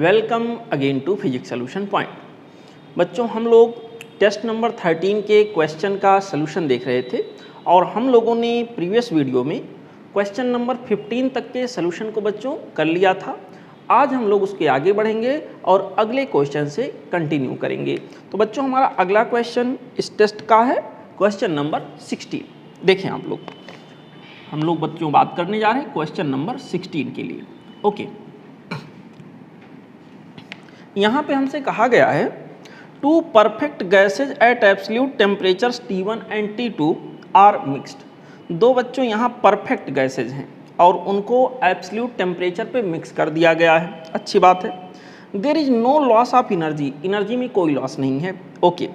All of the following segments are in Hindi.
Welcome again to physics solution point. बच्चों, हम लोग टेस्ट नंबर 13 के क्वेश्चन का सलूशन देख रहे थे और हम लोगों ने प्रीवियस वीडियो में क्वेश्चन नंबर 15 तक के सलूशन को बच्चों कर लिया था। आज हम लोग उसके आगे बढ़ेंगे और अगले क्वेश्चन से कंटिन्यू करेंगे। तो बच्चों, हमारा अगला क्वेश्चन इस टेस्ट का है क्वेश्चन नंबर 16। देखें आप लोग, हम लोग बच्चों बात करने जा रहे हैं क्वेश्चन नंबर 16 के लिए। ओके, यहाँ पे हमसे कहा गया है two perfect gases at absolute temperatures T1 and T2 are mixed. दो बच्चों यहाँ परफेक्ट गैसेज हैं और उनको एब्सोल्यूट टेम्परेचर पे मिक्स कर दिया गया है। अच्छी बात है। There is no loss of energy, energy में कोई लॉस नहीं है। Okay,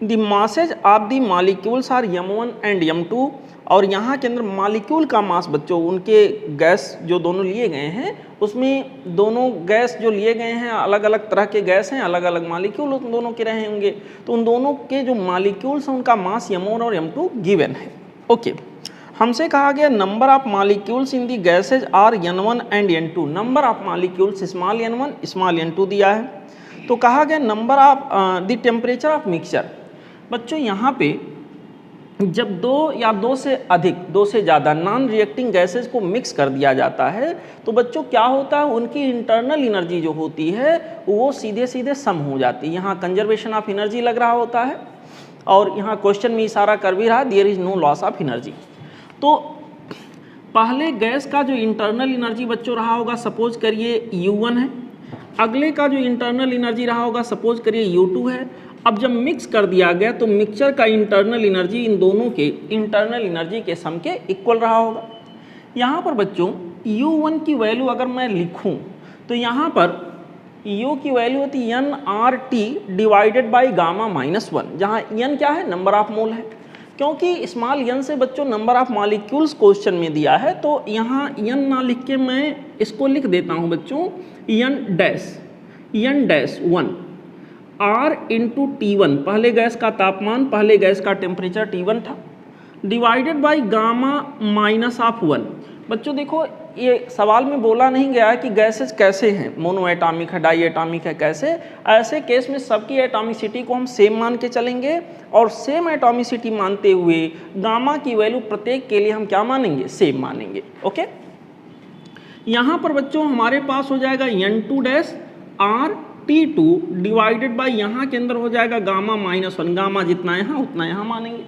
the masses of the molecules are M1 and M2। और यहाँ के अंदर मॉलिक्यूल का मास बच्चों, उनके गैस जो दोनों लिए गए हैं उसमें दोनों गैस जो लिए गए हैं अलग अलग तरह के गैस हैं, अलग अलग मॉलिक्यूल उन दोनों के रहे होंगे। तो उन दोनों के जो मॉलिक्यूल्स हैं उनका मास M1 और M2 गिवन है। ओके, हमसे कहा गया number of molecules in the gases are N1 and N2। Number of molecules small n1 small n2 दिया है। तो कहा गया number of the temperature of mixture. बच्चों, यहाँ पे जब दो या दो से अधिक, दो से ज़्यादा नॉन रिएक्टिंग गैसेज को मिक्स कर दिया जाता है तो बच्चों क्या होता है, उनकी इंटरनल एनर्जी जो होती है वो सीधे सीधे सम हो जाती है। यहाँ कंजर्वेशन ऑफ एनर्जी लग रहा होता है और यहाँ क्वेश्चन में इशारा कर भी रहा है there is no loss of energy. तो पहले गैस का जो इंटरनल एनर्जी बच्चों रहा होगा सपोज करिए U1 है, अगले का जो इंटरनल एनर्जी रहा होगा सपोज करिए U2 है। अब जब मिक्स कर दिया गया तो मिक्सचर का इंटरनल एनर्जी इन दोनों के इंटरनल एनर्जी के सम के इक्वल रहा होगा। यहाँ पर बच्चों U1 की वैल्यू अगर मैं लिखूँ तो यहाँ पर U की वैल्यू होती है nRT डिवाइडेड बाई गामा -1, जहाँ n क्या है, नंबर ऑफ मोल है। क्योंकि स्मॉल n से बच्चों नंबर ऑफ मॉलिक्यूल्स क्वेश्चन में दिया है तो यहाँ n ना लिख के मैं इसको लिख देता हूँ बच्चों n dash 1 R into T1, पहले गैस का तापमान, पहले गैस का टेम्परेचर T1 था, डिवाइडेड बाई गामा -1। बच्चों देखो, ये सवाल में बोला नहीं गया है कि गैसेज कैसे हैं, मोनो एटॉमिक है, डाई एटॉमिक है, कैसे। ऐसे केस में सबकी एटॉमिसिटी को हम सेम मान के चलेंगे और सेम एटॉमिसिटी मानते हुए गामा की वैल्यू प्रत्येक के लिए हम क्या मानेंगे, सेम मानेंगे। ओके, यहाँ पर बच्चों हमारे पास हो जाएगा n2 dash R T2 divided by यहाँ के अंदर हो जाएगा गामा -1, गामा जितना यहाँ उतना यहाँ मानेंगे।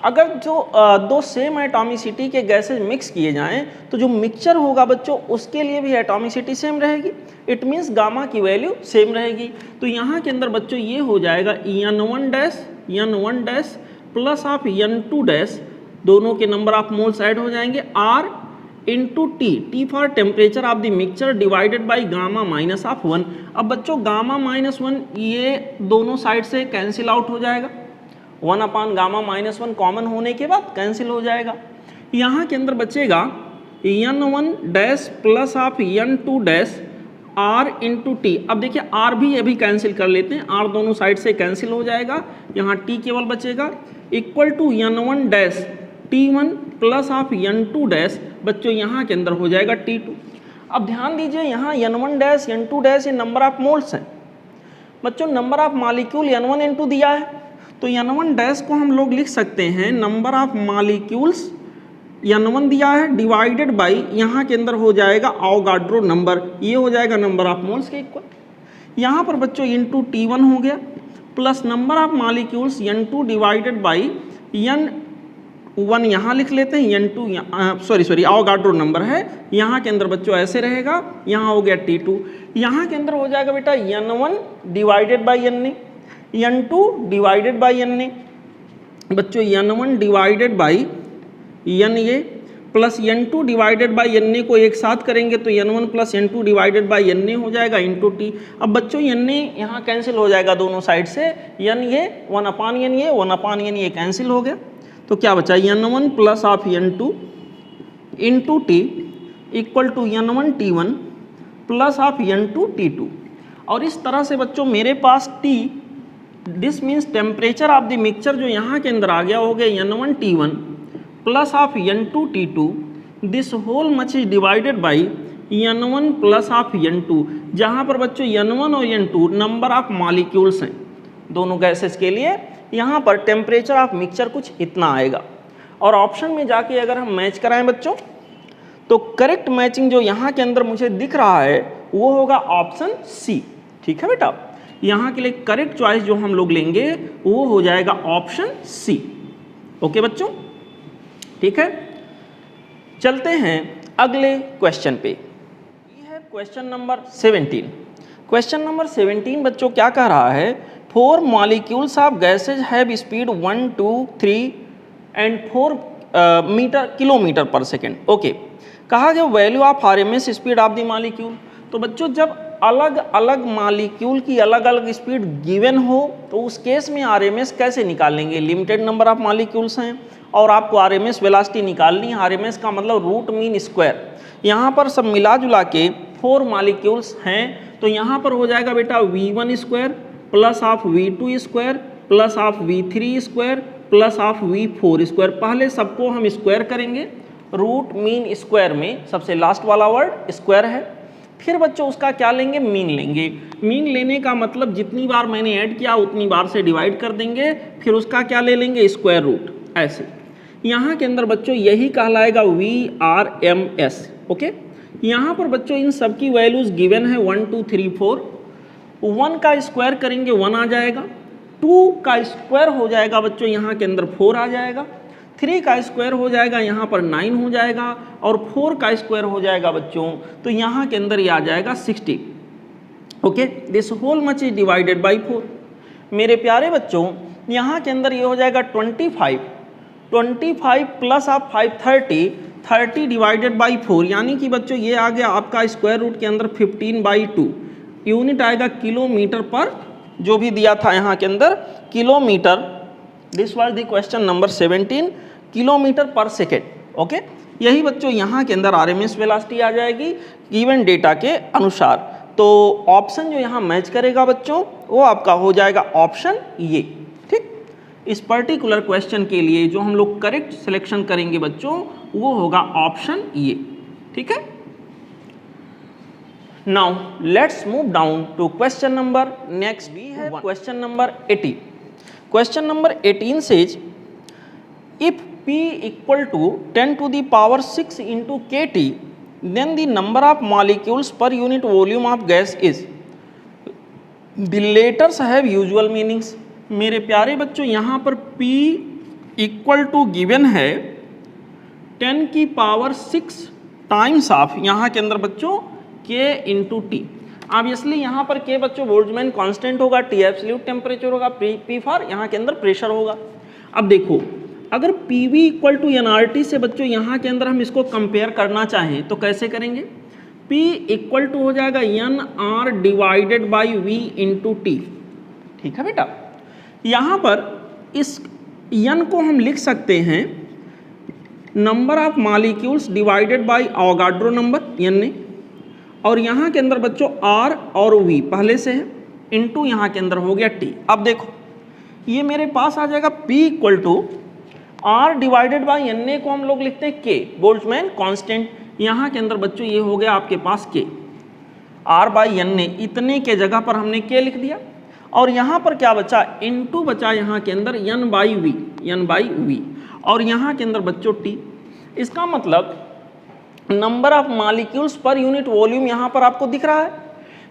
अगर जो दो सेम एटॉमिसिटी के गैसेज मिक्स किए जाएं तो जो मिक्सचर होगा बच्चों उसके लिए भी एटॉमिसिटी सेम रहेगी। इट मीन्स गामा की वैल्यू सेम रहेगी। तो यहाँ के अंदर बच्चों ये हो जाएगा n1 dash plus of n2 dash, दोनों के नंबर ऑफ मोल्स ऐड हो जाएंगे, R into T for temperature of the mixture divided by gamma -1। अब बच्चों गामा -1 ये दोनों साइड से कैंसिल आउट हो जाएगा, 1 अपान गामा -1 कॉमन होने के बाद कैंसिल हो जाएगा। यहाँ के अंदर बचेगा n1 dash plus of n2 dash R into T. अब देखिए R भी अभी कैंसिल कर लेते हैं, R दोनों साइड से कैंसिल हो जाएगा, यहाँ T केवल बचेगा, equal to n1 dash T1 plus of n2 dash, बच्चों यहाँ के अंदर हो जाएगा T2। अब ध्यान दीजिए यहाँ n1 डैश n2 डैश ये नंबर ऑफ मोल्स हैं बच्चों, number of molecule n1 n2 दिया है तो n1 डैश को हम लोग लिख सकते हैं नंबर ऑफ मॉलिक्यूल्स n1 दिया है डिवाइडेड बाई यहाँ के अंदर हो जाएगा आवोगाड्रो नंबर, ये हो जाएगा नंबर ऑफ मोल्स के इक्वल। यहाँ पर बच्चों इंटू T1 हो गया plus number of molecules n2 divided by n1 यहाँ लिख लेते हैं, n2 सॉरी आवोगाड्रो नंबर है, यहाँ के अंदर बच्चों ऐसे रहेगा, यहाँ हो गया T2, यहाँ के अंदर हो जाएगा बेटा n1 divided by n, n2 divided by n, बच्चों n1 डिवाइडेड बाई n ये plus n2 divided by n को एक साथ करेंगे तो n1 plus n2 divided by n हो जाएगा इंटू टी। अब बच्चों n यहाँ कैंसिल हो जाएगा दोनों साइड से, n ये 1 अपान n ये 1 अपान n ये कैंसिल हो गया तो क्या बचा n1 plus of n2 into T equal to n1 T1 plus of n2 T2। और इस तरह से बच्चों मेरे पास T this means temperature of the mixture जो यहाँ के अंदर आ गया हो गया n1 T1 plus of n2 T2 this whole much is divided by N1 plus of N2, जहाँ पर बच्चों N1 और N2 नंबर ऑफ मॉलिक्यूल्स हैं दोनों गैसेस के लिए। यहाँ पर टेम्परेचर ऑफ मिक्सचर कुछ इतना आएगा। और ऑप्शन में जाके अगर हम मैच कराएं बच्चों, तो करेक्ट मैचिंग जो यहाँ के अंदर मुझे दिख रहा है वो होगा ऑप्शन सी। ठीक है बेटा, यहाँ के लिए करेक्ट चॉइस जो हम लोग लेंगे वो हो जाएगा ऑप्शन सी। ओके बच्चों, ठीक है, चलते हैं अगले क्वेश्चन पे। ये है क्वेश्चन नंबर 17। क्वेश्चन नंबर 17 बच्चों क्या कह रहा है, 4 molecules of gases have speed 1, 2, 3 and 4 kilometre पर सेकेंड। ओके, कहा गया value of RMS speed of the molecule. तो बच्चों जब अलग अलग मॉलिक्यूल की अलग अलग स्पीड गिवन हो तो उस केस में आरएमएस कैसे निकालेंगे। लिमिटेड नंबर ऑफ मॉलिक्यूल्स हैं और आपको आरएमएस वेलोसिटी निकालनी है। आरएमएस का मतलब रूट मीन स्क्वायर। यहाँ पर सब मिला जुला के 4 मॉलिक्यूल्स हैं, तो यहाँ पर हो जाएगा बेटा v1 square plus of v2 square plus of v3 square plus of v4 square. पहले सबको हम स्क्वायर करेंगे, रूट मीन स्क्वायर में सबसे लास्ट वाला वर्ड स्क्वायर है। फिर बच्चों उसका क्या लेंगे, मीन लेंगे। मीन लेने का मतलब जितनी बार मैंने ऐड किया उतनी बार से डिवाइड कर देंगे, फिर उसका क्या ले लेंगे, स्क्वायर रूट। ऐसे यहाँ के अंदर बच्चों यही कहलाएगा VRMS। ओके, यहाँ पर बच्चों इन सब की वैल्यूज गिवन है 1, 2, 3, 4। 1 का स्क्वायर करेंगे 1 आ जाएगा, 2 का स्क्वायर हो जाएगा बच्चों यहाँ के अंदर 4 आ जाएगा, 3 का स्क्वायर हो जाएगा यहाँ पर 9 हो जाएगा और 4 का स्क्वायर हो जाएगा बच्चों तो यहाँ के अंदर ये आ जाएगा 60। Okay, this whole much is divided by 4। मेरे प्यारे बच्चों यहाँ के अंदर ये हो जाएगा 25 प्लस आप 5 30 डिवाइडेड बाई 4, यानी कि बच्चों ये आ गया आपका स्क्वायर रूट के अंदर 15/2। यूनिट आएगा किलोमीटर पर, जो भी दिया था यहाँ के अंदर kilometre. This was the question number 17, kilometre पर सेकेंड। ओके, यही बच्चों यहाँ के अंदर आरएमएस वेलोसिटी आ जाएगी गिवन डेटा के अनुसार। तो ऑप्शन जो यहाँ मैच करेगा बच्चों वो आपका हो जाएगा ऑप्शन ये। ठीक, इस पर्टिकुलर क्वेश्चन के लिए जो हम लोग करेक्ट सिलेक्शन करेंगे बच्चों वो होगा ऑप्शन ये। ठीक है, now let's move down to question number next. We have question number 18। Question number 18 says, if P equal to 10 to the power 6 into kT, then the number of molecules per unit volume of gas is. The letters have usual meanings. मेरे प्यारे बच्चों यहाँ पर P equal to given है 10 की पावर 6 टाइम्स ऑफ यहाँ के अंदर बच्चों K into T। ऑब्वियसली यहाँ पर K बच्चों बोल्ट्जमैन कांस्टेंट होगा, T एब्सोल्यूट टेम्परेचर होगा, P फॉर यहाँ के अंदर प्रेशर होगा। अब देखो अगर PV इक्वल टू NRT से बच्चों यहाँ के अंदर हम इसको कंपेयर करना चाहें तो कैसे करेंगे। P इक्वल टू हो जाएगा NR divided by V into T। ठीक है बेटा, यहाँ पर इस N को हम लिख सकते हैं number of molecules divided by Avogadro number N ने, और यहाँ के अंदर बच्चों R और V पहले से है, इनटू यहाँ के अंदर हो गया T। अब देखो ये मेरे पास आ जाएगा P equal to R divided by N को हम लोग लिखते हैं K बोल्ट्जमैन कांस्टेंट। यहाँ के अंदर बच्चों ये हो गया आपके पास K, R बाई N इतने के जगह पर हमने K लिख दिया, और यहाँ पर क्या बचा, इनटू बचा यहाँ के अंदर N बाई V, और यहाँ के अंदर बच्चों T। इसका मतलब number of molecules per unit volume यहाँ पर आपको दिख रहा है।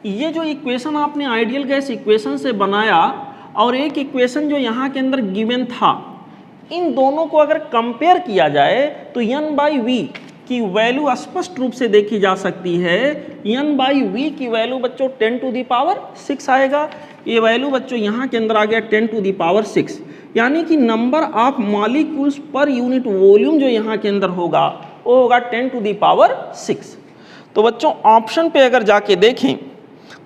ये जो इक्वेशन आपने आइडियल गैस इक्वेशन से बनाया और एक इक्वेशन जो यहाँ के अंदर गिवन था, इन दोनों को अगर कंपेयर किया जाए तो N बाई V की वैल्यू स्पष्ट रूप से देखी जा सकती है। N बाई V की वैल्यू बच्चों 10 टू दी पावर 6 आएगा। ये वैल्यू बच्चों यहाँ के अंदर आ गया 10 टू दी पावर 6, यानी कि number of molecules per unit volume जो यहाँ के अंदर होगा वो होगा 10 टू दी पावर 6। तो बच्चों ऑप्शन पे अगर जाके देखें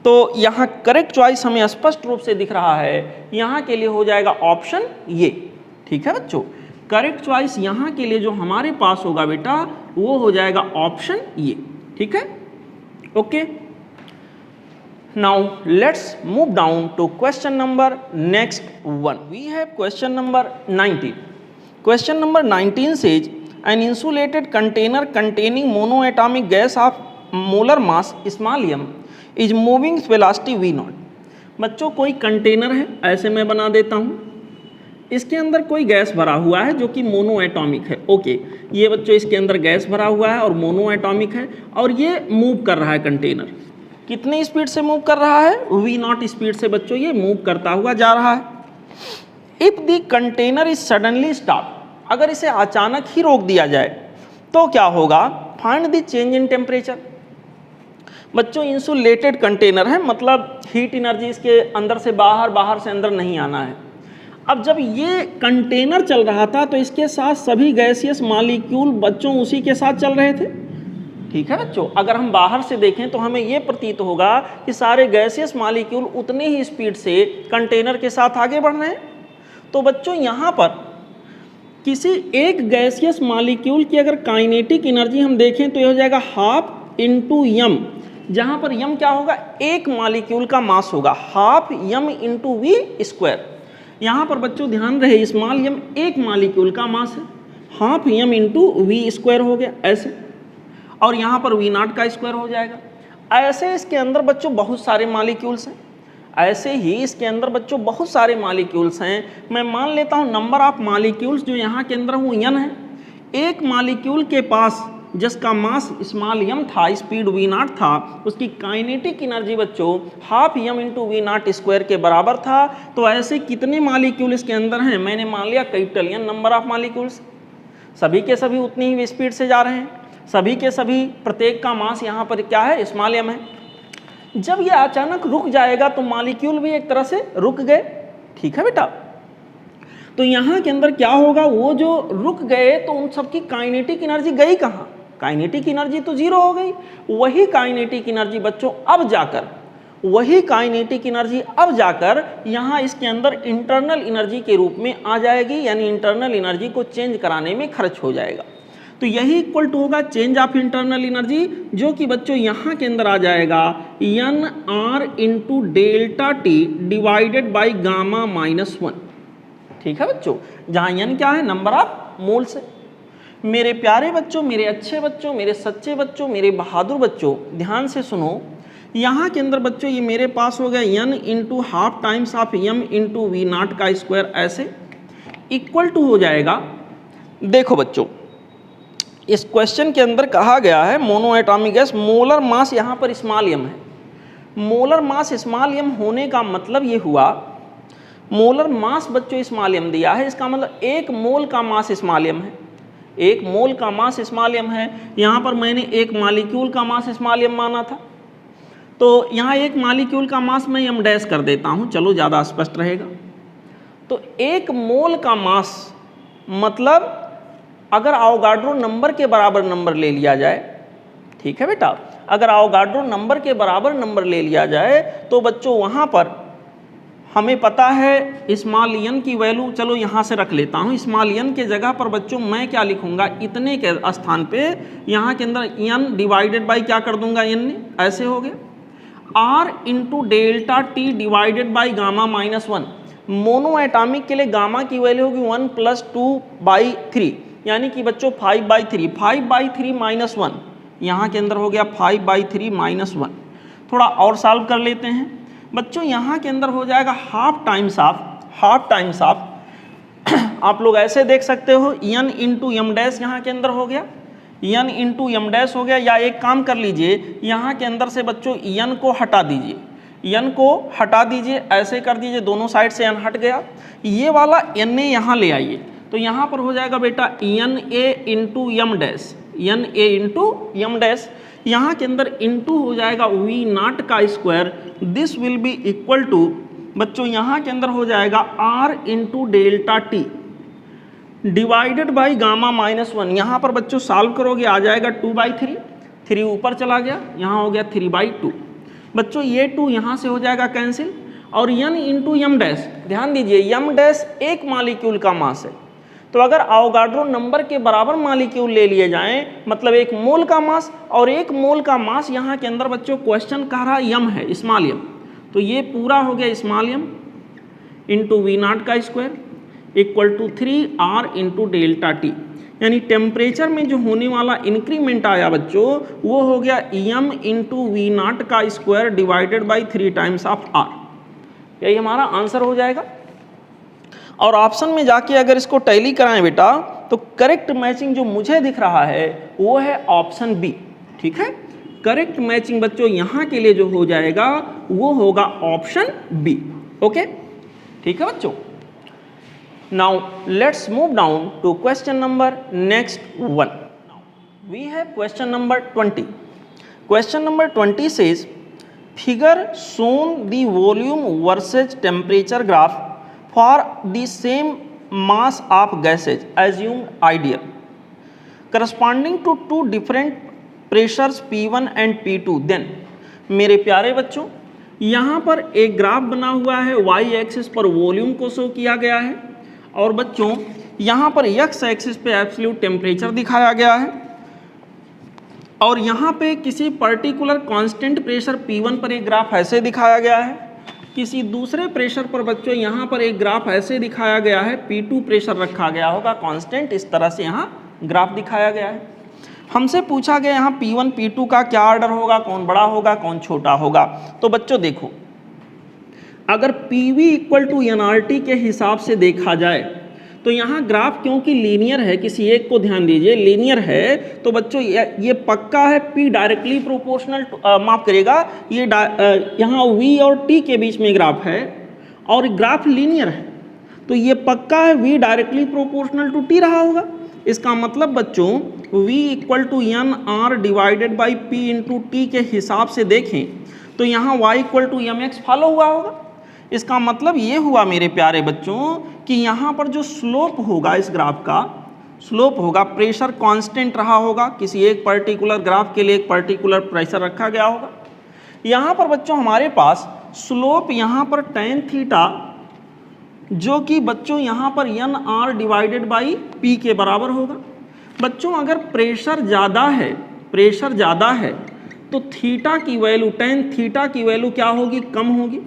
तो यहाँ करेक्ट चॉइस हमें स्पष्ट रूप से दिख रहा है, यहाँ के लिए हो जाएगा ऑप्शन ये। ठीक है बच्चों, करेक्ट चॉइस यहाँ के लिए जो हमारे पास होगा बेटा वो हो जाएगा ऑप्शन ये। ठीक है, okay. Now let's move down to question number next one. We have question number 19। Question number 19 says an insulated container containing monoatomic gas of molar mass small m is moving velocity v0। बच्चों कोई कंटेनर है, ऐसे मैं बना देता हूँ, इसके अंदर कोई गैस भरा हुआ है जो कि मोनो एटॉमिक है। ओके, ये बच्चों इसके अंदर गैस भरा हुआ है और मोनो एटॉमिक है और ये मूव कर रहा है कंटेनर। कितनी स्पीड से मूव कर रहा है? v0 स्पीड से बच्चों ये मूव करता हुआ जा रहा है। If the container is suddenly stop, अगर इसे अचानक ही रोक दिया जाए तो क्या होगा? Find the change in temperature. बच्चों इंसुलेटेड कंटेनर है, मतलब हीट एनर्जी इसके अंदर से बाहर, बाहर से अंदर नहीं आना है। अब जब ये कंटेनर चल रहा था तो इसके साथ सभी गैसियस मॉलिक्यूल बच्चों उसी के साथ चल रहे थे। ठीक है बच्चों, अगर हम बाहर से देखें तो हमें ये प्रतीत होगा कि सारे गैसियस मॉलिक्यूल उतने ही स्पीड से कंटेनर के साथ आगे बढ़ रहे हैं। तो बच्चों यहाँ पर किसी एक गैसियस मॉलिक्यूल की अगर काइनेटिक एनर्जी हम देखें तो ये हो जाएगा हाफ इंटू यम, जहाँ पर यम क्या होगा? एक मॉलिक्यूल का मास होगा, half m into v square. यहाँ पर बच्चों ध्यान रहे स्मॉल यम एक मॉलिक्यूल का मास है, half m into v square हो गया ऐसे, और यहाँ पर वी नॉट का स्क्वायर हो जाएगा। ऐसे इसके अंदर बच्चों बहुत सारे मॉलिक्यूल्स हैं, ऐसे ही इसके अंदर बच्चों बहुत सारे मॉलिक्यूल्स हैं। मैं मान लेता हूँ नंबर ऑफ मॉलिक्यूल्स जो यहाँ के अंदर वो n है। एक मॉलिक्यूल के पास जिसका मास स्मॉल m था, स्पीड v नॉट था, उसकी काइनेटिक एनर्जी बच्चों half m into we naught square के बराबर था। तो ऐसे कितने मॉलिक्यूल इसके अंदर हैं? मैंने मान लिया capital n number of molecules, सभी के सभी उतनी ही स्पीड से जा रहे हैं, सभी के सभी प्रत्येक का मास यहाँ पर क्या है? स्मॉल m है। जब ये अचानक रुक जाएगा तो मॉलिक्यूल भी एक तरह से रुक गए। ठीक है बेटा, तो यहाँ के अंदर क्या होगा? वो जो रुक गए तो उन सबकी काइनेटिक एनर्जी गई कहाँ? काइनेटिक एनर्जी तो जीरो हो गई। वही काइनेटिक एनर्जी बच्चों अब जाकर, वही काइनेटिक एनर्जी अब जाकर यहाँ इसके अंदर इंटरनल एनर्जी के रूप में आ जाएगी, यानी इंटरनल एनर्जी को चेंज कराने में खर्च हो जाएगा। तो यही इक्वल टू होगा चेंज ऑफ इंटरनल एनर्जी, जो कि बच्चों यहाँ के अंदर आ जाएगा N R into delta T divided by gamma minus 1। ठीक है बच्चों, जहाँ एन क्या है? नंबर ऑफ मोल्स है। मेरे प्यारे बच्चों, मेरे अच्छे बच्चों, मेरे सच्चे बच्चों, मेरे बहादुर बच्चों, ध्यान से सुनो। यहाँ के अंदर बच्चों ये मेरे पास हो गया N into half times of M into we not का स्क्वायर, ऐसे इक्वल टू हो जाएगा। देखो बच्चों, इस क्वेश्चन के अंदर कहा गया है mono atomic gas, molar mass यहाँ पर स्मॉल m है। मोलर मास स्मॉल m होने का मतलब ये हुआ, मोलर मास बच्चों स्मॉल m दिया है, इसका मतलब एक मोल का मास स्मॉल m है, एक मोल का मास स्मॉल m है। यहाँ पर मैंने एक मॉलिक्यूल का मास स्मॉल m माना था, तो यहाँ एक मॉलिक्यूल का मास मैं m डैश कर देता हूँ, चलो ज़्यादा स्पष्ट रहेगा। तो एक मोल का मास मतलब अगर आवोगाड्रो नंबर के बराबर नंबर ले लिया जाए, ठीक है बेटा, अगर आवोगाड्रो नंबर के बराबर नंबर ले लिया जाए तो बच्चों वहाँ पर हमें पता है स्मॉल n की वैल्यू, चलो यहाँ से रख लेता हूँ। स्मॉल n के जगह पर बच्चों मैं क्या लिखूँगा? इतने के स्थान पे यहाँ के अंदर n डिवाइडेड बाई क्या कर दूंगा? n, ऐसे हो गया r into delta T divided by gamma minus 1। Mono atomic के लिए गामा की वैल्यू होगी 1 + 2/3, यानी कि बच्चों 5/3, 5/3 माइनस 1, यहाँ के अंदर हो गया 5/3 माइनस 1। थोड़ा और सॉल्व कर लेते हैं बच्चों, यहाँ के अंदर हो जाएगा हाफ टाइम्स ऑफ आप लोग ऐसे देख सकते हो n इंटू एम डैश यहाँ के अंदर हो गया, n इंटू एम डैश हो गया। या एक काम कर लीजिए, यहाँ के अंदर से बच्चों n को हटा दीजिए, n को हटा दीजिए, ऐसे कर दीजिए, दोनों साइड से n हट गया। ये वाला n यहाँ ले आइए, तो यहाँ पर हो जाएगा बेटा N A into M dash, N A into M dash, यहाँ के अंदर इंटू हो जाएगा वी नॉट का square. This will be equal to बच्चों यहाँ के अंदर हो जाएगा R into delta T divided by gamma minus 1। यहाँ पर बच्चों सॉल्व करोगे आ जाएगा 2/3, 3 ऊपर चला गया, यहाँ हो गया 3/2। बच्चों ये 2 यहाँ से हो जाएगा कैंसिल, और n इंटू एम डैश, ध्यान दीजिए एम डैश एक मॉलिक्यूल का मास है, तो अगर आवोगाड्रो नंबर के बराबर मॉलिक्यूल ले लिए जाएं, मतलब एक मोल का मास, और एक मोल का मास यहाँ के अंदर बच्चों क्वेश्चन कह रहा यम है, स्मॉल यम, तो ये पूरा हो गया small m into we not का square equal to 3r into delta T. यानी टेम्परेचर में जो होने वाला इंक्रीमेंट आया बच्चों वो हो गया m इंटू वी नॉट का square divided by 3 times of r। यही हमारा आंसर हो जाएगा। और ऑप्शन में जाके अगर इसको टैली कराएं बेटा तो करेक्ट मैचिंग जो मुझे दिख रहा है वो है ऑप्शन बी। ठीक है, करेक्ट मैचिंग बच्चों यहाँ के लिए जो हो जाएगा वो होगा ऑप्शन बी। ओके, ठीक है बच्चों। Now let's move down to question number next one. We have question number 20। Question number 20 says figure shown the volume versus temperature graph for the same mass of gases assumed ideal corresponding to two different pressures P1 and P2 then। मेरे प्यारे बच्चों यहाँ पर एक ग्राफ बना हुआ है, y एक्सिस पर वॉल्यूम को शो किया गया है और बच्चों यहाँ पर x एक्सिस पे एब्सोल्यूट टेम्परेचर दिखाया गया है और यहाँ पे किसी पर्टिकुलर कांस्टेंट प्रेशर P1 पर एक ग्राफ ऐसे दिखाया गया है, किसी दूसरे प्रेशर पर बच्चों यहाँ पर एक ग्राफ ऐसे दिखाया गया है, P2 प्रेशर रखा गया होगा कांस्टेंट, इस तरह से यहाँ ग्राफ दिखाया गया है। हमसे पूछा गया यहाँ P1 P2 का क्या ऑर्डर होगा, कौन बड़ा होगा कौन छोटा होगा। तो बच्चों देखो अगर PV इक्वल टू NRT के हिसाब से देखा जाए तो यहाँ ग्राफ क्योंकि लीनियर है, किसी एक को ध्यान दीजिए, लीनियर है तो बच्चों ये पक्का है P डायरेक्टली प्रोपोर्शनल, माफ करिएगा ये यहाँ V और T के बीच में ग्राफ है और ग्राफ लीनियर है तो ये पक्का है V directly proportional to T रहा होगा। इसका मतलब बच्चों V equal to N R divided by P into T के हिसाब से देखें तो यहाँ Y equal to M X follow हुआ होगा। इसका मतलब ये हुआ मेरे प्यारे बच्चों कि यहाँ पर जो स्लोप होगा इस ग्राफ का स्लोप होगा, प्रेशर कांस्टेंट रहा होगा, किसी एक पर्टिकुलर ग्राफ के लिए एक पर्टिकुलर प्रेशर रखा गया होगा। यहाँ पर बच्चों हमारे पास स्लोप यहाँ पर tan थीटा जो कि बच्चों यहाँ पर N R divided by P के बराबर होगा। बच्चों अगर प्रेशर ज़्यादा है तो थीटा की वैल्यू tan थीटा की वैल्यू क्या होगी, कम होगी।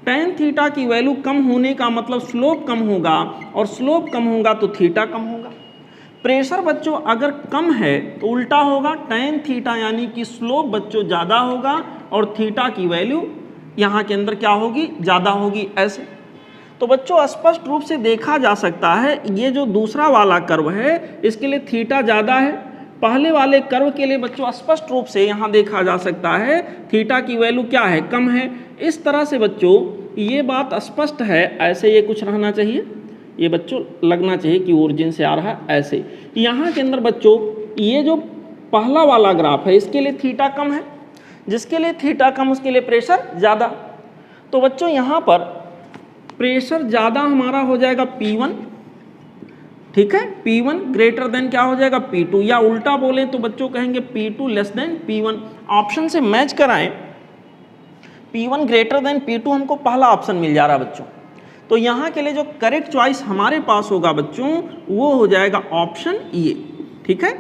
tan थीटा की वैल्यू कम होने का मतलब स्लोप कम होगा और स्लोप कम होगा तो थीटा कम होगा। प्रेशर बच्चों अगर कम है तो उल्टा होगा, tan थीटा यानी कि स्लोप बच्चों ज़्यादा होगा और थीटा की वैल्यू यहाँ के अंदर क्या होगी, ज़्यादा होगी। ऐसे तो बच्चों स्पष्ट रूप से देखा जा सकता है ये जो दूसरा वाला कर्व है इसके लिए थीटा ज़्यादा है, पहले वाले कर्व के लिए बच्चों स्पष्ट रूप से यहाँ देखा जा सकता है थीटा की वैल्यू क्या है, कम है। इस तरह से बच्चों ये बात स्पष्ट है। ऐसे ये कुछ रहना चाहिए, ये बच्चों लगना चाहिए कि ओरिजिन से आ रहा है। ऐसे यहाँ के अंदर बच्चों ये जो पहला वाला ग्राफ है इसके लिए थीटा कम है, जिसके लिए थीटा कम उसके लिए प्रेशर ज़्यादा। तो बच्चों यहाँ पर प्रेशर ज़्यादा हमारा हो जाएगा P1, ठीक है, P1 ग्रेटर देन क्या हो जाएगा P2, या उल्टा बोलें तो बच्चों कहेंगे P2 less than P1। Option से मैच कराएं, P1 ग्रेटर देन P2 हमको पहला ऑप्शन मिल जा रहा है बच्चों। तो यहाँ के लिए जो करेक्ट चॉइस हमारे पास होगा बच्चों वो हो जाएगा ऑप्शन ये। ठीक है,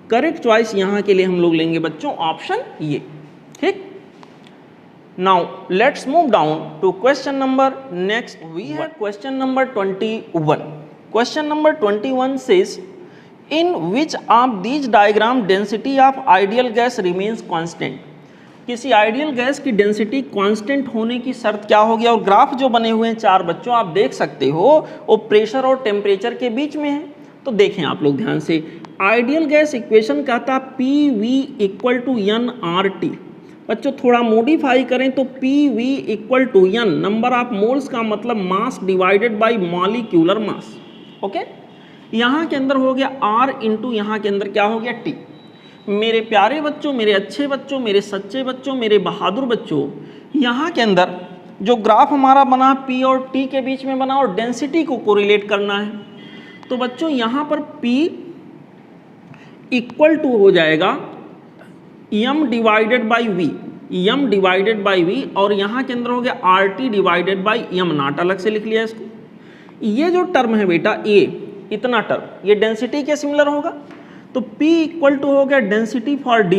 करेक्ट चॉइस यहाँ के लिए हम लोग लेंगे बच्चों ऑप्शन ये। ठीक, now let's move down to question number next. We have question number 21। Question number 21 says in which of these diagram density of ideal gas remains constant। किसी आइडियल गैस की डेंसिटी कांस्टेंट होने की शर्त क्या होगी। और ग्राफ जो बने हुए हैं चार बच्चों आप देख सकते हो वो प्रेशर और टेम्परेचर के बीच में है। तो देखें आप लोग ध्यान से, आइडियल गैस इक्वेशन कहता P V equal to N R T. बच्चों थोड़ा मॉडिफाई करें तो P V equal to N number of moles का मतलब mass divided by molecular mass. Okay, यहाँ के अंदर हो गया R इंटू यहाँ के अंदर क्या हो गया T। मेरे प्यारे बच्चों, मेरे अच्छे बच्चों, मेरे सच्चे बच्चों, मेरे बहादुर बच्चों, यहाँ के अंदर जो ग्राफ हमारा बना P और T के बीच में बना और डेंसिटी को कोरिलेट करना है। तो बच्चों यहाँ पर P इक्वल टू हो जाएगा m divided by V, m divided by V, और यहाँ के अंदर हो गया RT divided by m not, अलग से लिख लिया इसको। ये जो टर्म है बेटा A, इतना टर्म ये डेंसिटी के सिमिलर होगा। तो P इक्वल टू हो गया density for D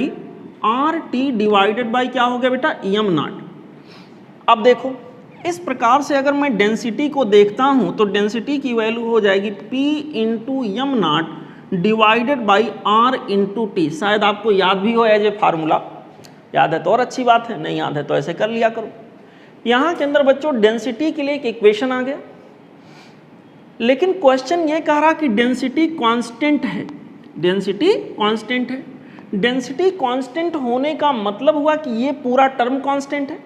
RT divided by क्या हो गया बेटा m नॉट। अब देखो इस प्रकार से अगर मैं डेंसिटी को देखता हूं तो डेंसिटी की वैल्यू हो जाएगी P into m not divided by R into T. शायद आपको याद भी हो एज ए फार्मूला, याद है तो और अच्छी बात है, नहीं याद है तो ऐसे कर लिया करो। यहाँ के अंदर बच्चों डेंसिटी के लिए एक इक्वेशन आ गया, लेकिन क्वेश्चन ये कह रहा कि डेंसिटी कांस्टेंट है, डेंसिटी कांस्टेंट है। डेंसिटी कांस्टेंट होने का मतलब हुआ कि ये पूरा टर्म कांस्टेंट है।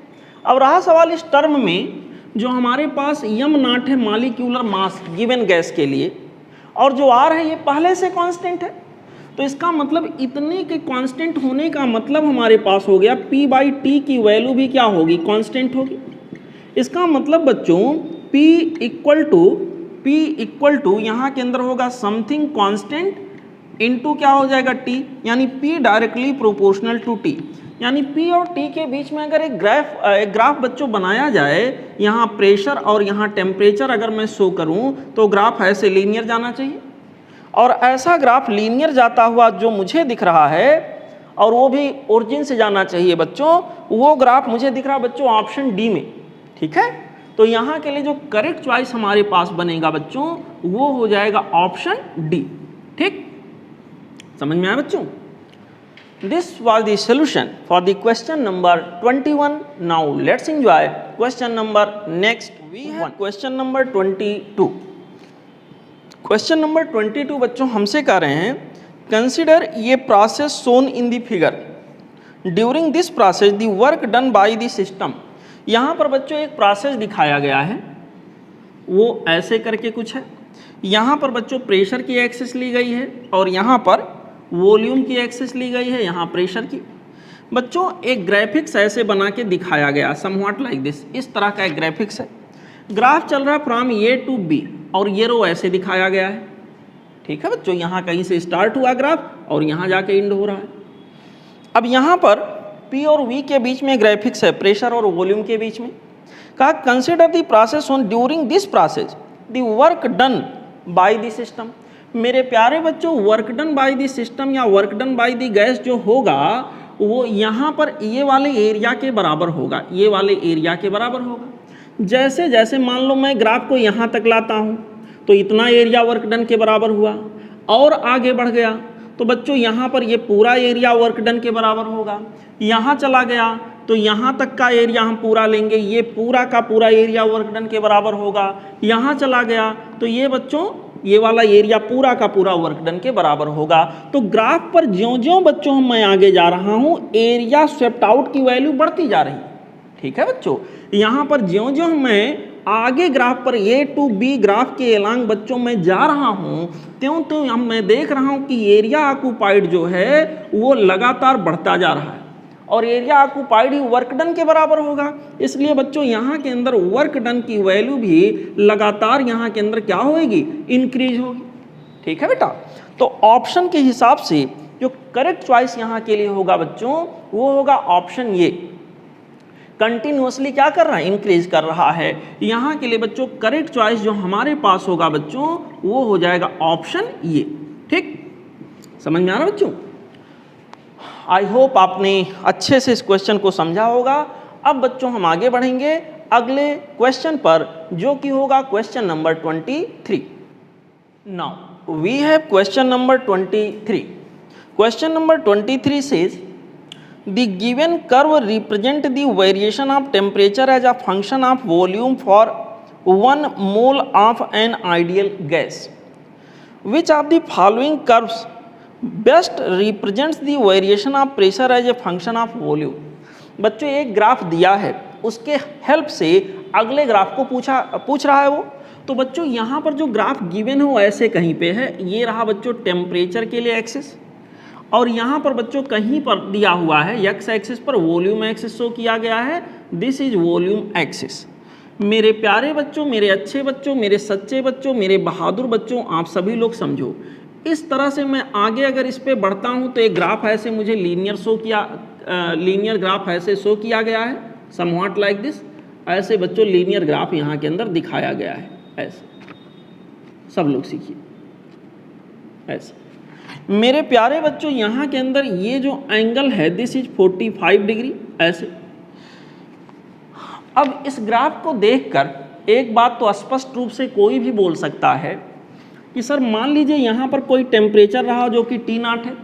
अब रहा सवाल इस टर्म में जो हमारे पास यम नॉट है मॉलिक्यूलर मास गिवन गैस के लिए, और जो आर है ये पहले से कांस्टेंट है, तो इसका मतलब इतने के कांस्टेंट होने का मतलब हमारे पास हो गया P बाई टी की वैल्यू भी क्या होगी, कांस्टेंट होगी। इसका मतलब बच्चों P इक्वल टू यहाँ के अंदर होगा समथिंग कांस्टेंट इनटू क्या हो जाएगा T, यानी P directly proportional to T। यानी P और T के बीच में अगर एक ग्राफ बच्चों बनाया जाए, यहाँ प्रेशर और यहाँ टेम्परेचर अगर मैं शो करूँ तो ग्राफ ऐसे लीनियर जाना चाहिए, और ऐसा ग्राफ लीनियर जाता हुआ जो मुझे दिख रहा है और वो भी ओरिजिन से जाना चाहिए बच्चों, वो ग्राफ मुझे दिख रहा है बच्चों ऑप्शन डी में। ठीक है, तो यहाँ के लिए जो करेक्ट चॉइस हमारे पास बनेगा बच्चों वो हो जाएगा ऑप्शन डी। ठीक, समझ में आया बच्चों? This was the solution for the question number 21. Now let's enjoy question number next. We have question number 22. Question number 22 बच्चों हमसे कह रहे हैं consider ये process shown in the figure. During this process the work done by the system. यहाँ पर बच्चों एक प्रोसेस दिखाया गया है, वो ऐसे करके कुछ है। यहाँ पर बच्चों प्रेशर की एक्सिस ली गई है और यहाँ पर वॉल्यूम की एक्सिस ली गई है, यहाँ प्रेशर की। बच्चों एक ग्राफिक्स ऐसे बना के दिखाया गया समव्हाट लाइक दिस, इस तरह का एक ग्राफिक्स है। ग्राफ चल रहा है फ्रॉम ए टू बी और ये रो ऐसे दिखाया गया है। ठीक है बच्चों, यहाँ कहीं से स्टार्ट हुआ ग्राफ और यहाँ जाके एंड हो रहा है। अब यहाँ पर P और V के बीच में ग्राफिक्स है, प्रेशर और वॉल्यूम के बीच में। कहा consider the process on during this process the work done by the system. मेरे प्यारे बच्चों work done by the system या work done by the gas जो होगा वो यहाँ पर ये वाले एरिया के बराबर होगा, ये वाले एरिया के बराबर होगा। जैसे जैसे मान लो मैं ग्राफ को यहाँ तक लाता हूँ तो इतना एरिया वर्क डन के बराबर हुआ, और आगे बढ़ गया तो बच्चों यहाँ पर ये पूरा एरिया वर्क डन के बराबर होगा। यहाँ चला गया तो यहाँ तक का एरिया हम पूरा लेंगे, ये पूरा का पूरा एरिया वर्क डन के बराबर होगा। यहाँ चला गया तो ये बच्चों ये वाला एरिया पूरा का पूरा वर्क डन के बराबर होगा। तो ग्राफ पर ज्यों-ज्यों बच्चों मैं आगे जा रहा हूँ एरिया स्वेप्ट आउट की वैल्यू बढ़ती जा रही है। ठीक है बच्चों, यहाँ पर ज्यों-ज्यों मैं आगे ग्राफ पर ए टू बी ग्राफ के एलांग बच्चों मैं जा रहा हूँ त्यों मैं देख रहा हूँ कि एरिया ऑक्यूपाइड जो है वो लगातार बढ़ता जा रहा है, और एरिया ऑक्यूपाइड ही वर्क डन के बराबर होगा। इसलिए बच्चों यहाँ के अंदर वर्क डन की वैल्यू भी लगातार यहाँ के अंदर क्या होगी, इंक्रीज होगी। ठीक है बेटा, तो ऑप्शन के हिसाब से जो करेक्ट चॉइस यहाँ के लिए होगा बच्चों वो होगा ऑप्शन ये, कंटिन्यूअसली क्या कर रहा है, इंक्रीज कर रहा है। यहाँ के लिए बच्चों करेक्ट चॉइस जो हमारे पास होगा बच्चों वो हो जाएगा ऑप्शन ये। ठीक, समझ में आ रहा बच्चों? आई होप आपने अच्छे से इस क्वेश्चन को समझा होगा। अब बच्चों हम आगे बढ़ेंगे अगले क्वेश्चन पर जो कि होगा question number 23। Now we have question number 23। Question number 23 says the given curve represent the variation of temperature as a function of volume for 1 mole of an ideal gas. Which of the following curves best represents the variation of pressure as a function of volume. बच्चों एक ग्राफ दिया है, उसके हेल्प से अगले ग्राफ को पूछ रहा है वो। तो बच्चों यहाँ पर जो ग्राफ गिवन है वो ऐसे कहीं पे है, ये रहा बच्चों टेम्परेचर के लिए एक्सिस, और यहाँ पर बच्चों कहीं पर दिया हुआ है एक्स एक्सिस पर वॉल्यूम एक्सिस शो किया गया है, दिस इज वॉल्यूम एक्सिस। मेरे प्यारे बच्चों, मेरे अच्छे बच्चों, मेरे सच्चे बच्चों, मेरे बहादुर बच्चों, आप सभी लोग समझो, इस तरह से मैं आगे अगर इस पे बढ़ता हूँ तो एक ग्राफ ऐसे मुझे लीनियर ग्राफ ऐसे शो किया गया है समव्हाट लाइक दिस। ऐसे बच्चों लीनियर ग्राफ यहाँ के अंदर दिखाया गया है, ऐसे सब लोग सीखिए ऐसे। मेरे प्यारे बच्चों यहाँ के अंदर ये जो एंगल है दिस इज 45 डिग्री ऐसे। अब इस ग्राफ को देखकर एक बात तो स्पष्ट रूप से कोई भी बोल सकता है कि सर मान लीजिए यहाँ पर कोई टेम्परेचर रहा जो कि T0 है,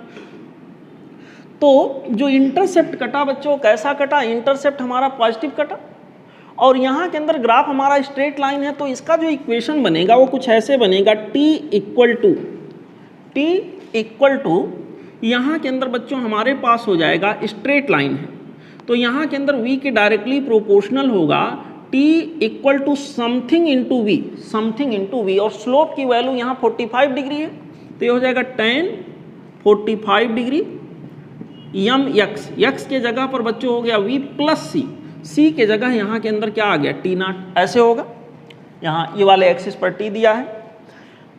तो जो इंटरसेप्ट कटा बच्चों कैसा कटा, इंटरसेप्ट हमारा पॉजिटिव कटा, और यहाँ के अंदर ग्राफ हमारा स्ट्रेट लाइन है, तो इसका जो इक्वेशन बनेगा वो कुछ ऐसे बनेगा, T इक्वल टू यहाँ के अंदर बच्चों हमारे पास हो जाएगा स्ट्रेट लाइन है, तो यहाँ के अंदर V के डायरेक्टली प्रोपोर्शनल होगा T equal to something into V, और स्लोप की वैल्यू यहाँ 45 डिग्री है, तो ये हो जाएगा tan 45 डिग्री यम x के जगह पर बच्चों हो गया v प्लस c के जगह यहाँ के अंदर क्या आ गया T0, ऐसे होगा। यहाँ ये वाले एक्सिस पर T दिया है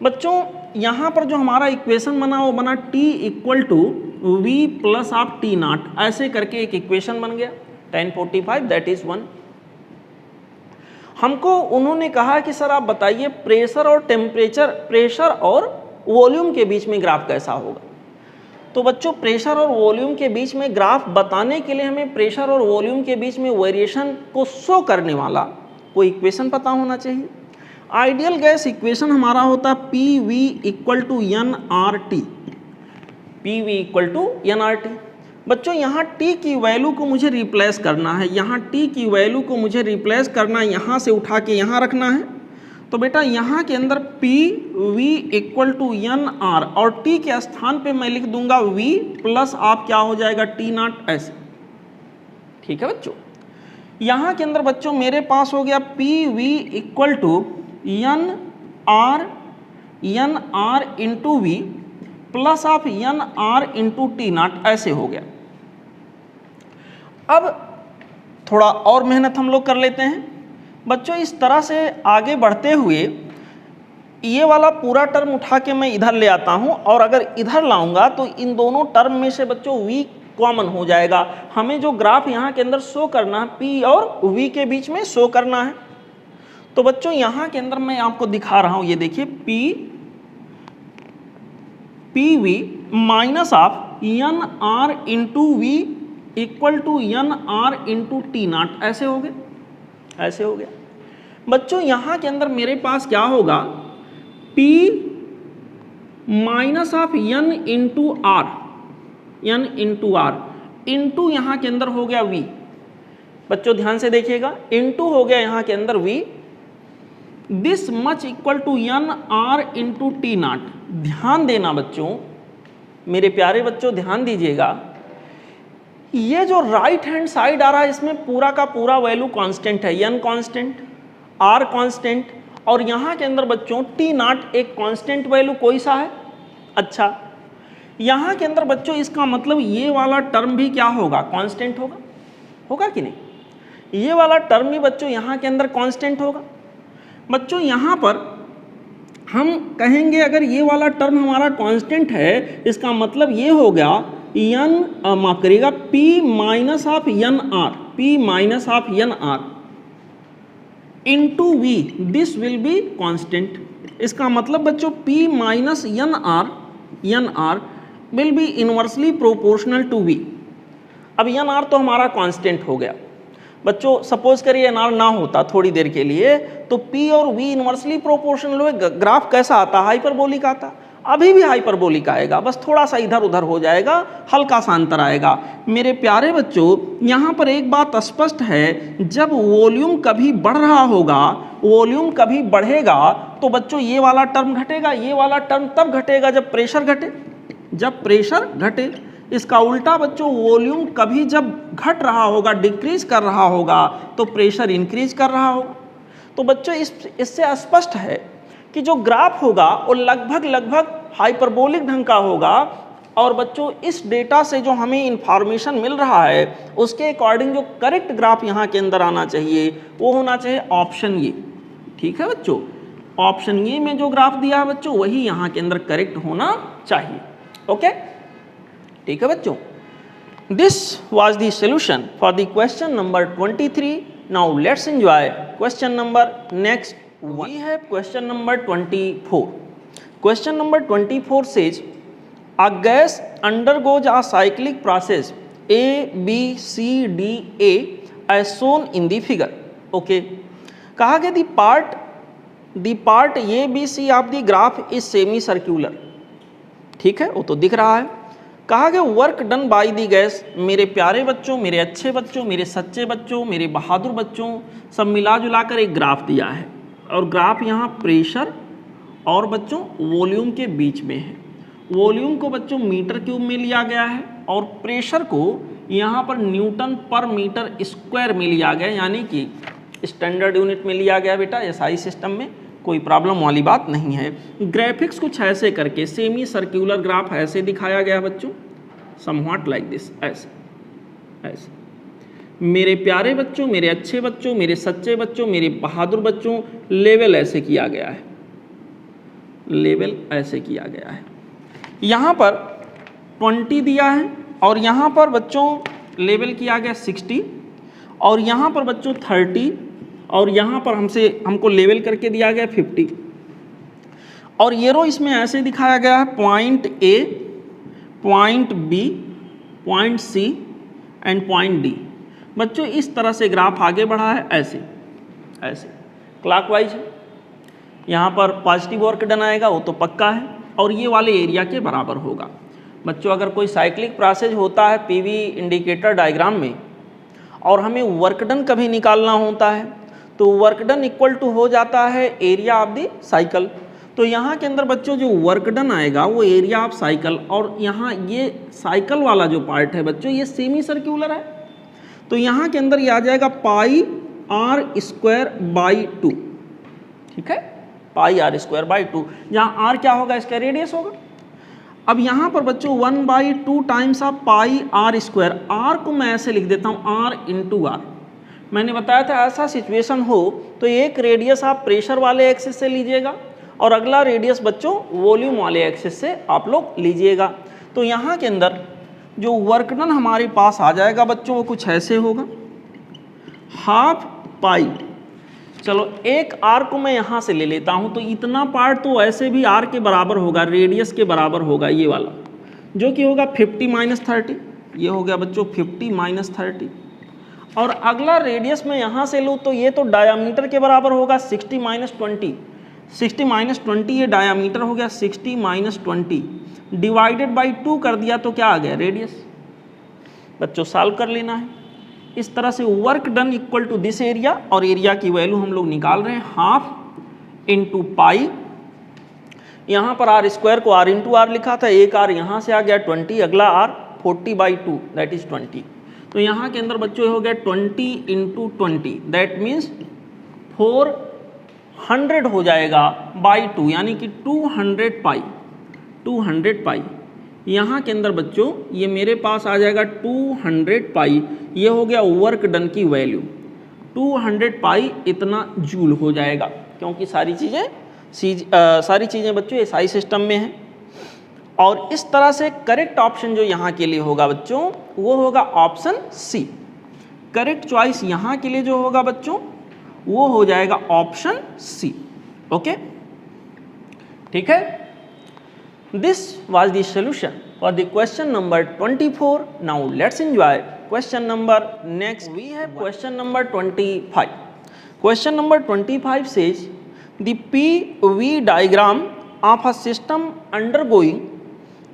बच्चों। यहाँ पर जो हमारा इक्वेशन बना वो बना T equal to V plus आप T0, ऐसे करके एक इक्वेशन बन गया tan 45 दैट इज 1। हमको उन्होंने कहा कि सर आप बताइए प्रेशर और टेम्परेचर, प्रेशर और वॉल्यूम के बीच में ग्राफ कैसा होगा। तो बच्चों प्रेशर और वॉल्यूम के बीच में ग्राफ बताने के लिए हमें प्रेशर और वॉल्यूम के बीच में वेरिएशन को शो करने वाला कोई इक्वेशन पता होना चाहिए। आइडियल गैस इक्वेशन हमारा होता है P V equal to N R T, P V equal to N R T. बच्चों यहाँ t की वैल्यू को मुझे रिप्लेस करना है, यहाँ t की वैल्यू को मुझे रिप्लेस करना है, यहाँ से उठा के यहाँ रखना है। तो बेटा यहाँ के अंदर P V equal to N R, और t के स्थान पे मैं लिख दूंगा v प्लस आप क्या हो जाएगा T0 ऐसे, ठीक है बच्चों। यहाँ के अंदर बच्चों मेरे पास हो गया P V equal to N R into V plus आप एन आर इंटू T0 ऐसे हो गया। अब थोड़ा और मेहनत हम लोग कर लेते हैं बच्चों। इस तरह से आगे बढ़ते हुए ये वाला पूरा टर्म उठा के मैं इधर ले आता हूँ, और अगर इधर लाऊंगा तो इन दोनों टर्म में से बच्चों v कॉमन हो जाएगा। हमें जो ग्राफ यहाँ के अंदर शो करना है p और v के बीच में शो करना है। तो बच्चों यहाँ के अंदर मैं आपको दिखा रहा हूँ, ये देखिए P V minus of N R into V equal to N R into T0 ऐसे हो गए, ऐसे हो गया बच्चों। यहाँ के अंदर मेरे पास क्या होगा P minus of n into R, n into R into यहाँ के अंदर हो गया v। बच्चों ध्यान से देखिएगा, इंटू हो गया यहाँ के अंदर v, this much equal to N R into T0। ध्यान देना बच्चों, मेरे प्यारे बच्चों ध्यान दीजिएगा, ये जो राइट हैंड साइड आ रहा है इसमें पूरा का पूरा वैल्यू कांस्टेंट है, n कांस्टेंट, r कांस्टेंट, और यहाँ के अंदर बच्चों T0 एक कांस्टेंट वैल्यू कोई सा है। अच्छा यहाँ के अंदर बच्चों इसका मतलब ये वाला टर्म भी क्या होगा, कांस्टेंट होगा, होगा कि नहीं। ये वाला टर्म भी बच्चों यहाँ के अंदर कांस्टेंट होगा। बच्चों यहाँ पर हम कहेंगे अगर ये वाला टर्म हमारा कांस्टेंट है, इसका मतलब ये हो गया एन माफ करिएगा P minus of N R, P minus of N R into V, this will be constant. इसका मतलब बच्चों P minus N R will be inversely proportional to V. अब एन आर तो हमारा कांस्टेंट हो गया बच्चों। सपोज करिए एन आर ना होता थोड़ी देर के लिए, तो P और V इनवर्सली प्रोपोर्शनल हुए, ग्राफ कैसा आता, हाइपरबोलिक आता। अभी भी हाइपरबोलिक आएगा, बस थोड़ा सा इधर उधर हो जाएगा, हल्का सा अंतर आएगा। मेरे प्यारे बच्चों यहाँ पर एक बात स्पष्ट है, जब वॉल्यूम कभी बढ़ रहा होगा, वॉल्यूम कभी बढ़ेगा, तो बच्चों ये वाला टर्म घटेगा, ये वाला टर्म तब घटेगा जब प्रेशर घटे, जब प्रेशर घटे। इसका उल्टा बच्चों वॉल्यूम कभी जब घट रहा होगा, डिक्रीज कर रहा होगा, तो प्रेशर इंक्रीज कर रहा होगा। तो बच्चों इससे स्पष्ट है कि जो ग्राफ होगा वो लगभग हाइपरबोलिक ढंग का होगा। और बच्चों इस डेटा से जो हमें इंफॉर्मेशन मिल रहा है उसके अकॉर्डिंग जो करेक्ट ग्राफ यहाँ के अंदर आना चाहिए वो होना चाहिए ऑप्शन ये, ठीक है बच्चों। ऑप्शन ये में जो ग्राफ दिया है बच्चों वही यहाँ के अंदर करेक्ट होना चाहिए, ओके, ठीक है बच्चों। This was the solution for the question number 23। Now let's enjoy question number next. We have question number 24. Question number 24 says, a gas undergoes a cyclic process A, B, C, D, A as shown in the figure. Okay. कहा गया the part the part A B C of the graph is semi circular, ठीक है, वो तो दिख रहा है। कहा गया work done by the gas, मेरे प्यारे बच्चों, मेरे अच्छे बच्चों, मेरे सच्चे बच्चों, मेरे बहादुर बच्चों, सब मिला जुला कर एक ग्राफ दिया है और ग्राफ यहाँ प्रेशर और बच्चों वॉल्यूम के बीच में है। वॉल्यूम को बच्चों मीटर क्यूब में लिया गया है और प्रेशर को यहाँ पर न्यूटन पर मीटर स्क्वायर में लिया गया, यानी कि स्टैंडर्ड यूनिट में लिया गया बेटा। एसआई सिस्टम में कोई प्रॉब्लम वाली बात नहीं है। ग्राफिक्स कुछ ऐसे करके सेमी सर्कुलर ग्राफ ऐसे दिखाया गया बच्चों, समव्हाट लाइक दिस, ऐसे ऐसे। मेरे प्यारे बच्चों, मेरे अच्छे बच्चों, मेरे सच्चे बच्चों, मेरे बहादुर बच्चों, लेवल ऐसे किया गया है, लेवल ऐसे किया गया है। यहाँ पर 20 दिया है और यहाँ पर बच्चों लेवल किया गया 60 और यहाँ पर बच्चों 30 और यहाँ पर हमको लेवल करके दिया गया 50 और एरो इसमें ऐसे दिखाया गया है point A, point B, point C and point D. बच्चों इस तरह से ग्राफ आगे बढ़ा है, ऐसे ऐसे क्लॉकवाइज है। यहाँ पर पॉजिटिव वर्क डन आएगा, वो तो पक्का है और ये वाले एरिया के बराबर होगा। बच्चों अगर कोई साइक्लिक प्रोसेस होता है पीवी इंडिकेटर डायग्राम में और हमें वर्क डन कभी निकालना होता है तो वर्क डन इक्वल टू हो जाता है एरिया ऑफ द साइकिल। तो यहाँ के अंदर बच्चों जो वर्क डन आएगा वो एरिया ऑफ साइकिल, और यहाँ ये साइकिल वाला जो पार्ट है बच्चों ये सेमी सर्क्यूलर है, तो यहाँ के अंदर ये आ जाएगा पाई आर स्क्वायर बाई 2, ठीक है, पाई आर स्क्वायर बाई 2, जहाँ आर क्या होगा, इसका रेडियस होगा। अब यहाँ पर बच्चों 1/2 times of pi R square, R को मैं ऐसे लिख देता हूँ आर इंटू आर। मैंने बताया था ऐसा सिचुएशन हो तो एक रेडियस आप प्रेशर वाले एक्सिस से लीजिएगा और अगला रेडियस बच्चों वॉल्यूम वाले एक्सिस से आप लोग लीजिएगा। तो यहाँ के अंदर जो वर्क डन हमारे पास आ जाएगा बच्चों वो कुछ ऐसे होगा, हाफ पाई, चलो एक आर को मैं यहाँ से ले लेता हूँ तो इतना पार्ट तो ऐसे भी आर के बराबर होगा, रेडियस के बराबर होगा ये वाला, जो कि होगा 50 - 30, ये हो गया बच्चों 50 - 30। और अगला रेडियस में यहाँ से लूँ तो ये तो डायामीटर के बराबर होगा 60 - 20, 60 - 20 ये डायामीटर हो गया, 60 - 20 डिवाइडेड बाई 2 कर दिया तो क्या आ गया, रेडियस। बच्चों सॉल्व कर लेना है इस तरह से, work done equal to this area, और एरिया की वैल्यू हम लोग निकाल रहे हैं हाफ इंटू पाई। यहाँ पर आर स्क्वायर को आर इंटू आर लिखा था, एक आर यहाँ से आ गया 20, अगला आर 40/2 दैट इज 20। तो यहाँ के अंदर बच्चों हो गया 20 × 20 दैट मीन्स 400 हो जाएगा बाई 2, यानी कि 200 पाई, 200 पाई। यहाँ के अंदर बच्चों ये मेरे पास आ जाएगा 200 पाई, ये हो गया वर्क डन की वैल्यू, 200 पाई इतना जूल हो जाएगा, क्योंकि सारी चीज़ें बच्चों एसआई सिस्टम में हैं। और इस तरह से करेक्ट ऑप्शन जो यहाँ के लिए होगा बच्चों वो होगा ऑप्शन सी। करेक्ट चॉइस यहाँ के लिए जो होगा बच्चों वो हो जाएगा ऑप्शन सी। ओके, ठीक है। This was the solution for the question number 24. Now let's enjoy question number next. We have question number 25. Question number 25 says the PV diagram of a system undergoing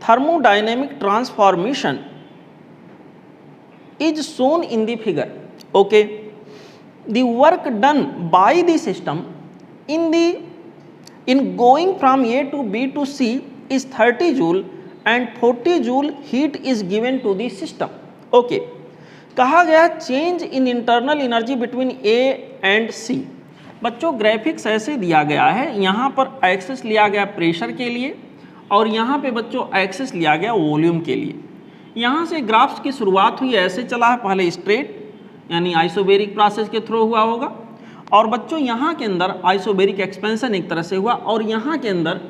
thermodynamic transformation is shown in the figure. Okay, the work done by the system in going from A to B to C is 30 joule and 40 joule heat is given to the system. Okay, कहा गया change in internal energy between A and C. बच्चों ग्राफिक्स ऐसे दिया गया है, यहाँ पर एक्सिस लिया गया प्रेशर के लिए और यहाँ पे बच्चों एक्सिस लिया गया वॉल्यूम के लिए। यहाँ से ग्राफ्स की शुरुआत हुई ऐसे चला है, पहले स्ट्रेट यानी आइसोबेरिक प्रोसेस के थ्रू हुआ होगा, और बच्चों यहाँ के अंदर आइसोबेरिक एक्सपेंशन एक तरह से हुआ, और यहाँ के अंदर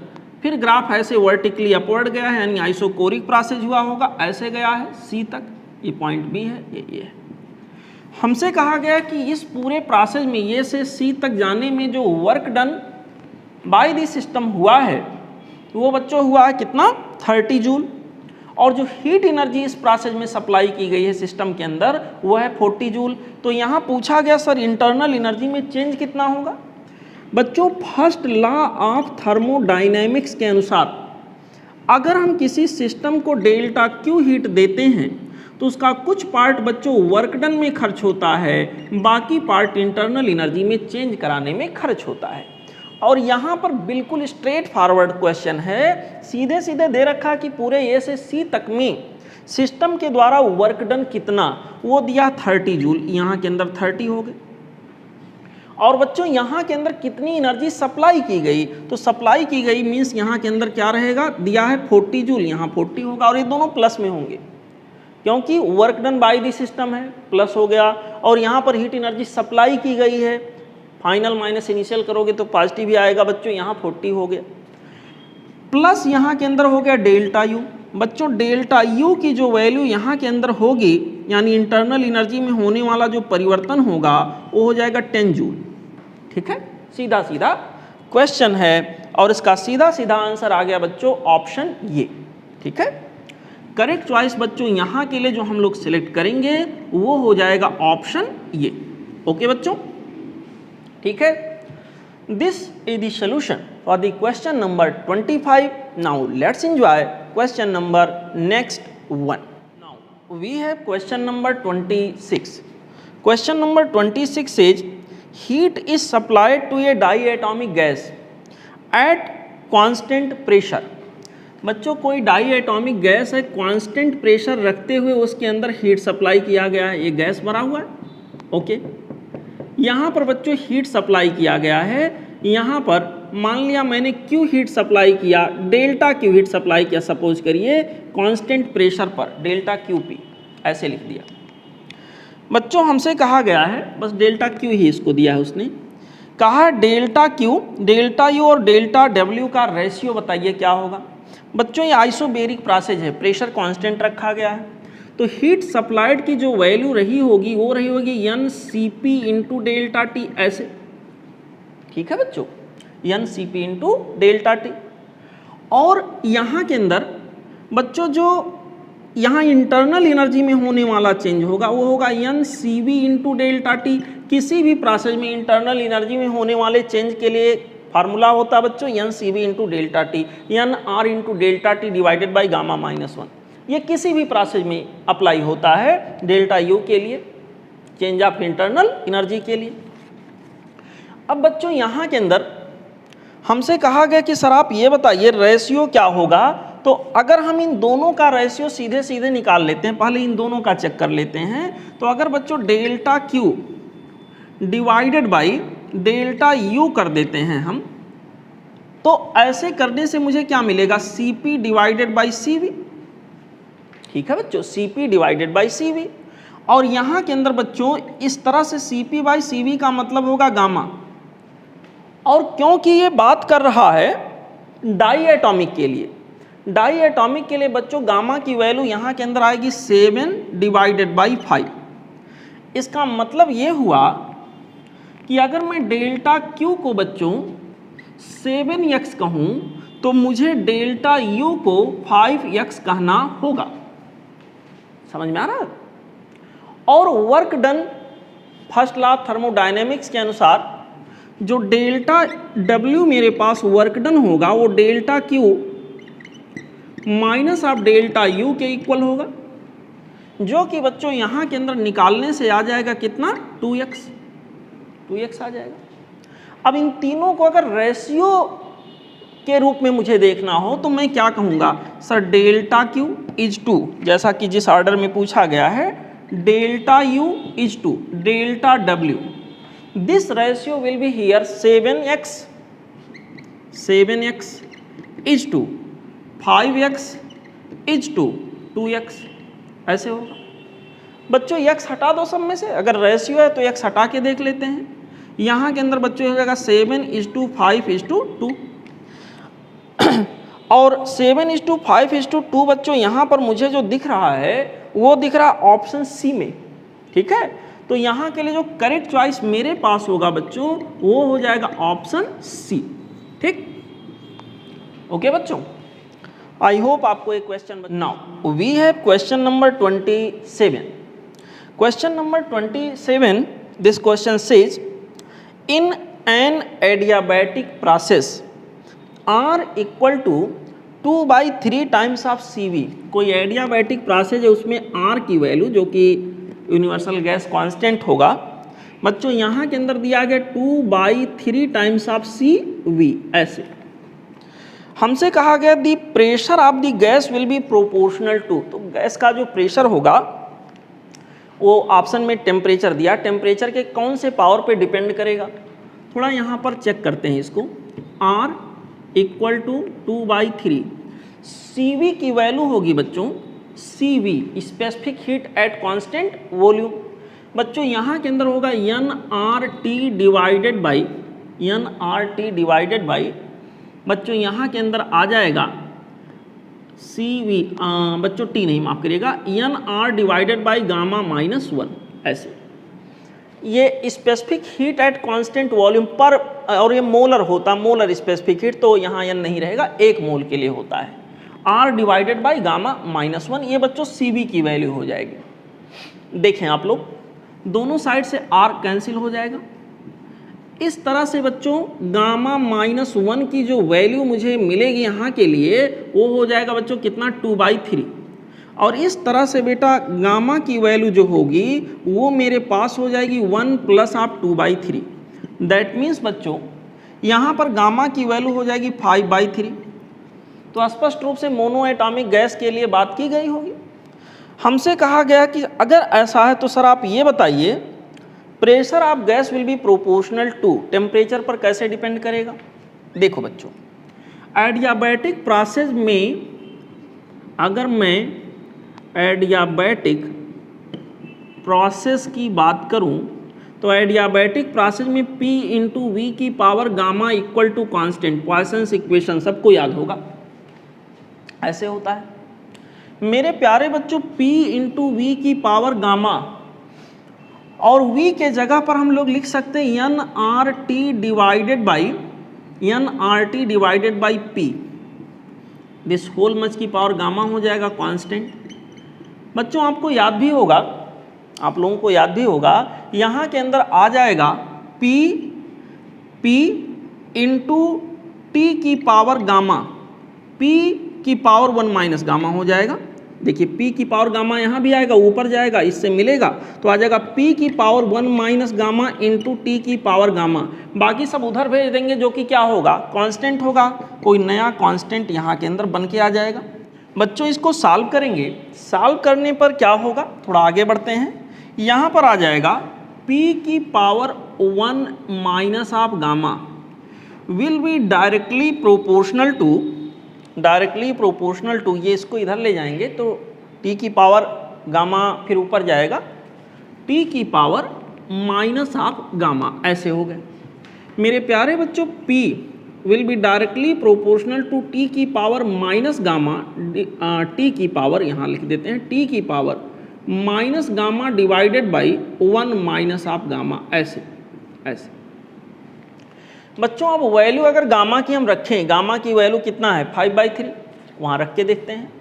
फिर ग्राफ ऐसे वर्टिकली अपवर्ड गया है यानी आइसोकोरिक प्रोसेस हुआ होगा, ऐसे गया है सी तक, ये पॉइंट बी है, ये है। हमसे कहा गया कि इस पूरे प्रोसेस में ये से सी तक जाने में जो work done by the system हुआ है वो बच्चों हुआ है कितना, 30 जूल, और जो हीट एनर्जी इस प्रोसेस में सप्लाई की गई है सिस्टम के अंदर वो है 40 जूल। तो यहाँ पूछा गया सर इंटरनल एनर्जी में चेंज कितना होगा। बच्चों फर्स्ट लॉ ऑफ थर्मोडायनेमिक्स के अनुसार अगर हम किसी सिस्टम को डेल्टा क्यू हीट देते हैं तो उसका कुछ पार्ट बच्चों वर्क डन में खर्च होता है, बाकी पार्ट इंटरनल एनर्जी में चेंज कराने में खर्च होता है। और यहाँ पर बिल्कुल स्ट्रेट फॉरवर्ड क्वेश्चन है, सीधे सीधे दे रखा कि पूरे ए से सी तक में सिस्टम के द्वारा वर्क डन कितना, वो दिया 30 जूल, यहाँ के अंदर 30 हो गए। और बच्चों यहाँ के अंदर कितनी एनर्जी सप्लाई की गई, तो सप्लाई की गई मीन्स यहाँ के अंदर क्या रहेगा, दिया है 40 जूल, यहाँ 40 होगा और ये दोनों प्लस में होंगे क्योंकि work done by the system है, प्लस हो गया। और यहाँ पर हीट एनर्जी सप्लाई की गई है, फाइनल माइनस इनिशियल करोगे तो पॉजिटिव ही आएगा बच्चों, यहाँ 40 हो गया, प्लस यहाँ के अंदर हो गया डेल्टा यू। बच्चों डेल्टा यू की जो वैल्यू यहाँ के अंदर होगी, यानी इंटरनल एनर्जी में होने वाला जो परिवर्तन होगा वो हो जाएगा 10 जूल। ठीक है, सीधा सीधा क्वेश्चन है और इसका सीधा सीधा आंसर आ गया बच्चों ऑप्शन ये। ठीक है, करेक्ट चॉइस बच्चों यहाँ के लिए जो हम लोग सिलेक्ट करेंगे वो हो जाएगा ऑप्शन ये। ओके बच्चों, ठीक है, this is the solution for the question number 25। Now let's enjoy question number next one. Now we have question number 26। Question number 26 is heat is supplied to a diatomic gas at constant pressure। बच्चों कोई डाईएटॉमिक गैस है, कांस्टेंट प्रेशर रखते हुए उसके अंदर हीट सप्लाई किया गया है, ये गैस भरा हुआ है। ओके, यहाँ पर बच्चों हीट सप्लाई किया गया है, यहाँ पर मान लिया मैंने क्यू हीट सप्लाई किया, डेल्टा क्यू हीट सप्लाई किया, सपोज करिए कांस्टेंट प्रेशर पर डेल्टा क्यू पी, ऐसे लिख दिया। बच्चों हमसे कहा गया है, बस डेल्टा क्यू ही इसको दिया है उसने, कहा डेल्टा क्यू, डेल्टा यू और डेल्टा डब्ल्यू का रेशियो बताइए क्या होगा। बच्चों ये आइसोबेरिक प्रोसेस है, प्रेशर कांस्टेंट रखा गया है, तो हीट सप्लाइड की जो वैल्यू रही होगी वो रही होगी N C P into delta T, ऐसे। ठीक है बच्चों, N C P into delta T. और यहाँ के अंदर बच्चों जो यहाँ इंटरनल एनर्जी में होने वाला चेंज होगा वो होगा N C V into delta T. किसी भी प्रोसेस में इंटरनल एनर्जी में होने वाले चेंज के लिए फार्मूला होता है बच्चों N C V into delta T, N R into delta T divided by gamma minus 1। ये किसी भी प्रोसेस में अप्लाई होता है डेल्टा यू के लिए, चेंज ऑफ इंटरनल एनर्जी के लिए। अब बच्चों यहाँ के अंदर हमसे कहा गया कि सर आप ये बताइए रेशियो क्या होगा। तो अगर हम इन दोनों का रेशियो सीधे सीधे निकाल लेते हैं, पहले इन दोनों का चेक कर लेते हैं। तो अगर बच्चों delta Q divided by delta U कर देते हैं हम, तो ऐसे करने से मुझे क्या मिलेगा, C P divided by C V. ठीक है बच्चों, C P divided by C V. और यहाँ के अंदर बच्चों इस तरह से C P by C V का मतलब होगा गामा। और क्योंकि ये बात कर रहा है डाईएटॉमिक के लिए, डाईएटॉमिक के लिए बच्चों गामा की वैल्यू यहाँ के अंदर आएगी 7 डिवाइडेड बाई 5। इसका मतलब ये हुआ कि अगर मैं डेल्टा क्यू को बच्चों 7x कहूँ तो मुझे डेल्टा यू को 5x कहना होगा। समझ में आ रहा है। और work done first law thermodynamics के अनुसार जो डेल्टा डब्ल्यू मेरे पास वर्क डन होगा वो delta Q minus of delta U के इक्वल होगा, जो कि बच्चों यहाँ के अंदर निकालने से आ जाएगा कितना, 2x आ जाएगा। अब इन तीनों को अगर रेशियो के रूप में मुझे देखना हो तो मैं क्या कहूँगा, sir delta Q is to, जैसा कि जिस ऑर्डर में पूछा गया है, delta U is to delta W. This ratio will be here 7x is to 5x is to 2x, ऐसे होगा। बच्चों x हटा दो सब में से, अगर रेशियो है तो x हटा के देख लेते हैं। यहाँ के अंदर बच्चों हो जाएगा 7:5:2 और 7:5:2 बच्चों यहाँ पर मुझे जो दिख रहा है वो दिख रहा है ऑप्शन सी में। ठीक है, तो यहाँ के लिए जो करेक्ट चॉइस मेरे पास होगा बच्चों वो हो जाएगा ऑप्शन सी। ठीक, ओके बच्चों, आई होप आपको एक question. Now we have question number 27। Question number 27, this question says in an adiabatic process R equal to 2/3 times of CV। कोई एडियाबैटिक प्रोसेस है, उसमें R की वैल्यू जो कि यूनिवर्सल गैस कांस्टेंट होगा बच्चों, यहाँ के अंदर दिया गया 2/3 टाइम्स ऑफ CV। ऐसे हमसे कहा गया the pressure of the gas will be proportional to, तो गैस का जो प्रेशर होगा वो ऑप्शन में टेम्परेचर दिया, टेम्परेचर के कौन से पावर पे डिपेंड करेगा, थोड़ा यहाँ पर चेक करते हैं इसको। R इक्वल टू 2/3, CV की वैल्यू होगी बच्चों CV specific heat at constant volume. बच्चों यहाँ के अंदर होगा nRT डिवाइडेड बाई बच्चों यहाँ के अंदर आ जाएगा CV, बच्चों T नहीं माफ करिएगा, nR डिवाइडेड बाई गामा -1। ऐसे ये specific heat at constant volume पर, और ये मोलर होता, मोलर स्पेसिफिक हीट, तो यहाँ n नहीं रहेगा, 1 मोल के लिए होता है। R डिवाइडेड बाई गामा -1, ये बच्चों CV की वैल्यू हो जाएगी। देखें आप लोग, दोनों साइड से R कैंसिल हो जाएगा। इस तरह से बच्चों गामा -1 की जो वैल्यू मुझे मिलेगी यहाँ के लिए वो हो जाएगा बच्चों कितना, 2/3। और इस तरह से बेटा गामा की वैल्यू जो होगी वो मेरे पास हो जाएगी 1 प्लस ऑफ 2/3। दैट मीन्स बच्चों यहाँ पर गामा की वैल्यू हो जाएगी 5/3। तो स्पष्ट रूप से मोनो एटॉमिक गैस के लिए बात की गई होगी। हमसे कहा गया कि अगर ऐसा है तो सर आप ये बताइए pressure of gas will be proportional to, temperature पर कैसे डिपेंड करेगा। देखो बच्चों, एडियाबैटिक प्रोसेस में अगर मैं एडियाबैटिक प्रोसेस की बात करूं तो एडियाबैटिक प्रोसेस में P इंटू वी की power gamma equal to constant, Poisson's equation सबको याद होगा, ऐसे होता है मेरे प्यारे बच्चों। P इंटू वी की पावर गामा, और V के जगह पर हम लोग लिख सकते हैं nRT divided by P, this whole much की पावर गामा हो जाएगा कांस्टेंट। बच्चों आपको याद भी होगा, आप लोगों को याद भी होगा, यहाँ के अंदर आ जाएगा P इंटू T की पावर गामा, P की पावर 1 माइनस गामा हो जाएगा। देखिए P की पावर गामा यहाँ भी आएगा, ऊपर जाएगा, इससे मिलेगा तो आ जाएगा P की power 1 minus gamma into T की पावर गामा। बाकी सब उधर भेज देंगे जो कि क्या होगा, कांस्टेंट होगा, कोई नया कांस्टेंट यहाँ के अंदर बन के आ जाएगा। बच्चों इसको सॉल्व करेंगे, सॉल्व करने पर क्या होगा, थोड़ा आगे बढ़ते हैं। यहाँ पर आ जाएगा P की power 1 minus of gamma will be directly proportional to, ये इसको इधर ले जाएंगे तो T की पावर गामा फिर ऊपर जाएगा, T की पावर माइनस ऑफ गामा, ऐसे हो गए मेरे प्यारे बच्चों। P will be directly proportional to T की पावर माइनस गामा, T की पावर यहाँ लिख देते हैं, T की power minus gamma divided by 1 minus of gamma, ऐसे ऐसे। बच्चों अब वैल्यू अगर गामा की हम रखें, गामा की वैल्यू कितना है 5/3, वहाँ रख के देखते हैं।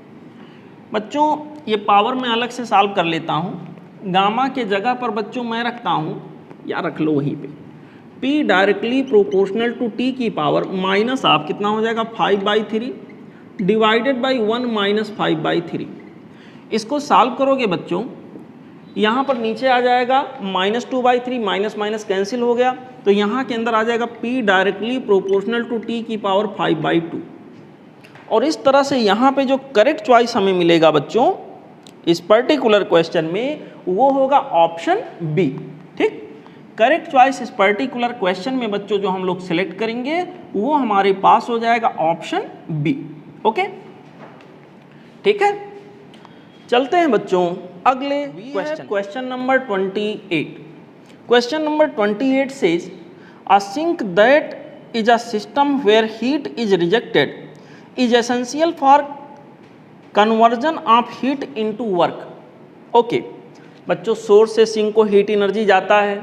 बच्चों ये पावर मैं अलग से सॉल्व कर लेता हूँ, गामा के जगह पर बच्चों मैं रखता हूँ, या रख लो वहीं पे, P directly proportional to T की पावर माइनस ऑफ कितना हो जाएगा 5/3 डिवाइडेड बाई 1 माइनस 5/3। इसको सॉल्व करोगे बच्चों, यहाँ पर नीचे आ जाएगा -2/3, माइनस माइनस कैंसिल हो गया, तो यहाँ के अंदर आ जाएगा P directly proportional to T की पावर 5/2। और इस तरह से यहाँ पे जो करेक्ट चॉइस हमें मिलेगा बच्चों इस पर्टिकुलर क्वेश्चन में, वो होगा ऑप्शन बी। ठीक, करेक्ट चॉइस इस पर्टिकुलर क्वेश्चन में बच्चों जो हम लोग सिलेक्ट करेंगे वो हमारे पास हो जाएगा ऑप्शन बी। ओके, ठीक है, चलते हैं बच्चों अगले question. Question number 28। Question number 28 says a sink that is a system where heat is rejected is essential for conversion of heat into work. Okay बच्चों, सोर्स से सिंक को हीट एनर्जी जाता है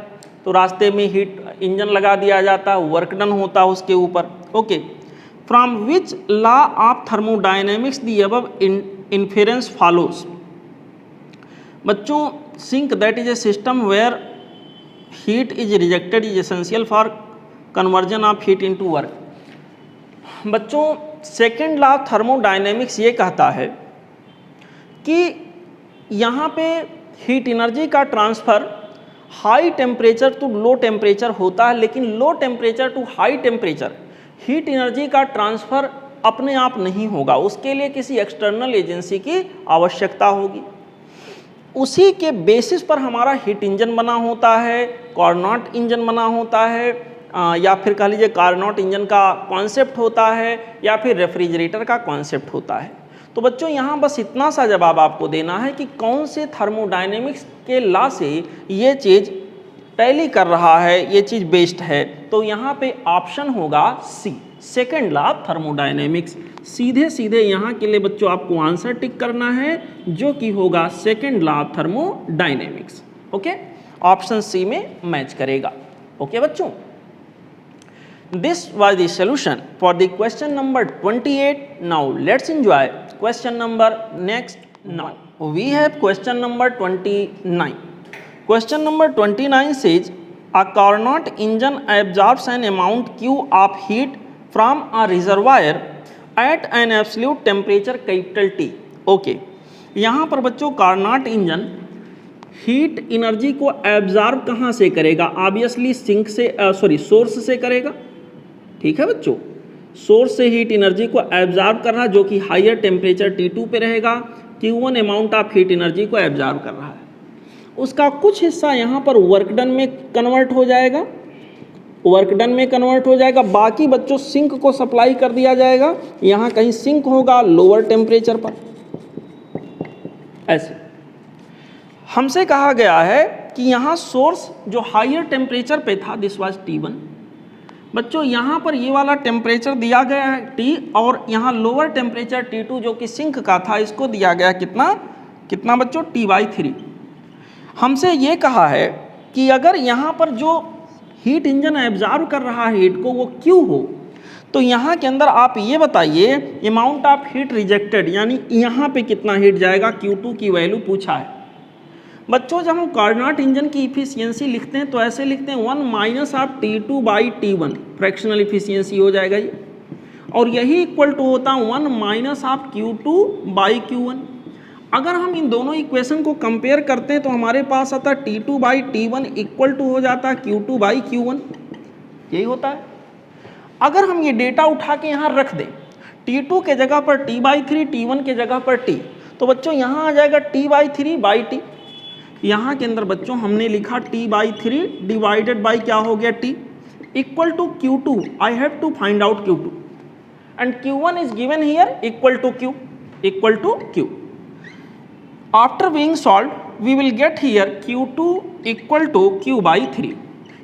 तो रास्ते में हीट इंजन लगा दिया जाता है, वर्क डन होता है उसके ऊपर। Okay, from which law of thermodynamics the above inference follows. बच्चों sink that is a system where heat is rejected is essential for conversion of heat into work. बच्चों सेकेंड लॉ ऑफ थर्मोडायनेमिक्स ये कहता है कि यहाँ पे हीट एनर्जी का transfer high temperature to low temperature होता है, लेकिन low temperature to high temperature heat energy का ट्रांसफ़र अपने आप नहीं होगा, उसके लिए किसी एक्सटर्नल एजेंसी की आवश्यकता होगी। उसी के बेसिस पर हमारा हीट इंजन बना होता है, कार्नोट इंजन बना होता है, या फिर कह लीजिए कार्नोट इंजन का कॉन्सेप्ट होता है, या फिर रेफ्रिजरेटर का कॉन्सेप्ट होता है। तो बच्चों यहाँ बस इतना सा जवाब आपको देना है कि कौन से थर्मोडायनेमिक्स के लॉ से ये चीज़ टैली कर रहा है, ये चीज़ बेस्ड है। तो यहाँ पे ऑप्शन होगा सी, सेकेंड लॉ ऑफ थर्मोडायनेमिक्स। सीधे सीधे यहाँ के लिए बच्चों आपको आंसर टिक करना है, जो कि होगा second law of thermodynamics. Okay, option C में मैच करेगा। ओके बच्चों, this was the solution for the question number 28. Now let's enjoy question number next. Now we have question number 29. Question number 29 says a Carnot engine absorbs an amount Q of heat from a reservoir at an absolute temperature capital T. Okay, यहाँ पर बच्चों कार्नोट इंजन हीट एनर्जी को एब्जॉर्ब कहाँ से करेगा? ऑब्वियसली सिंक से, सोर्स से करेगा। ठीक है बच्चों, सोर्स से हीट एनर्जी को एब्जॉर्ब कर रहा है, जो कि हायर टेम्परेचर T2 पे रहेगा। Q1 amount of heat energy को एब्जॉर्ब कर रहा है, उसका कुछ हिस्सा यहाँ पर वर्क डन में कन्वर्ट हो जाएगा, बाकी बच्चों सिंक को सप्लाई कर दिया जाएगा। यहाँ कहीं सिंक होगा लोअर टेम्परेचर पर। ऐसे हमसे कहा गया है कि यहाँ सोर्स जो हायर टेम्परेचर पे था, दिस वाज T1। बच्चों यहाँ पर ये वाला टेम्परेचर दिया गया है T, और यहाँ लोअर टेम्परेचर T2 जो कि सिंक का था, इसको दिया गया कितना बच्चों? T/3। हमसे ये कहा है कि अगर यहाँ पर जो हीट इंजन एब्जॉर्ब कर रहा है हीट को, वो Q हो, तो यहाँ के अंदर आप ये बताइए अमाउंट ऑफ हीट रिजेक्टेड, यानी यहाँ पे कितना हीट जाएगा, Q2 की वैल्यू पूछा है। बच्चों जब हम कार्नोट इंजन की इफिशियंसी लिखते हैं तो ऐसे लिखते हैं 1 minus of T2/T1, fractional efficiency हो जाएगा ये, और यही इक्वल टू होता है 1 माइनस ऑफ Q2/Q1। अगर हम इन दोनों इक्वेशन को कंपेयर करते हैं तो हमारे पास आता है T2/T1 इक्वल टू हो जाता है Q2/Q1, यही होता है। अगर हम ये डेटा उठा के यहाँ रख दें, T2 के जगह पर T/3, T1 के जगह पर T, तो बच्चों यहाँ आ जाएगा T/3/T। यहाँ के अंदर बच्चों हमने लिखा T/3 डिवाइडेड बाई क्या हो गया T, equal to Q2। I have to find out Q2 and Q1 is given here equal to Q। After being solve we will get here Q2 equal to Q/3।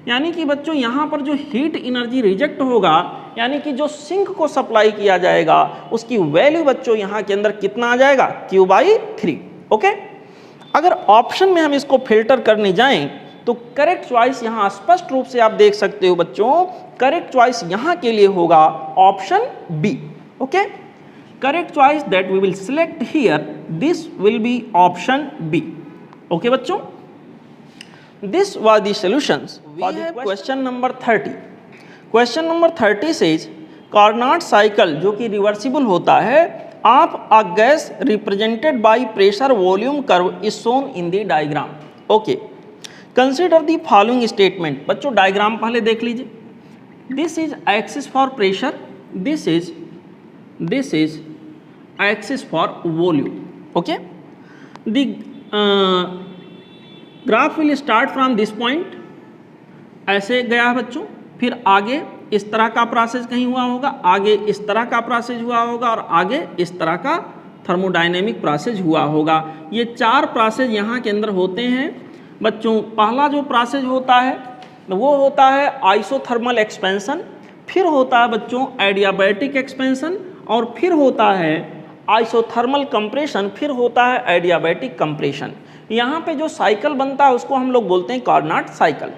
यानी कि बच्चों यहाँ पर जो हीट एनर्जी रिजेक्ट होगा, यानी कि जो सिंक को सप्लाई किया जाएगा, उसकी वैल्यू बच्चों यहाँ के अंदर कितना आ जाएगा, Q/3। ओके, अगर ऑप्शन में हम इसको फिल्टर करने जाएं तो करेक्ट चॉइस यहाँ स्पष्ट रूप से आप देख सकते हो बच्चों, करेक्ट चॉइस यहाँ के लिए होगा option B. Okay, correct choice that we will select here, this will be option B. Okay बच्चों, this was the solutions for the question number 30। Question number 30 says Carnot cycle जो कि रिवर्सिबल होता है of a gas represented by pressure volume curve is shown in the diagram. Okay, consider the following statement. बच्चों डायग्राम पहले देख लीजिए। This is axis for pressure, this is axis for volume. Okay, the graph will start from this point, ऐसे गया बच्चों, फिर आगे इस तरह का प्रोसेस कहीं हुआ होगा, आगे इस तरह का प्रोसेस हुआ होगा, और आगे इस तरह का थर्मोडायनेमिक प्रोसेस हुआ होगा। ये 4 प्रोसेस यहाँ के अंदर होते हैं बच्चों। पहला जो प्रोसेस होता है वो होता है आइसोथर्मल एक्सपेंशन, फिर होता है बच्चों एडियाबैटिक एक्सपेंशन, और फिर होता है आइसोथर्मल कंप्रेशन, फिर होता है एडियाबैटिक कंप्रेशन। यहाँ पे जो साइकिल बनता है उसको हम लोग बोलते हैं कार्नोट साइकिल।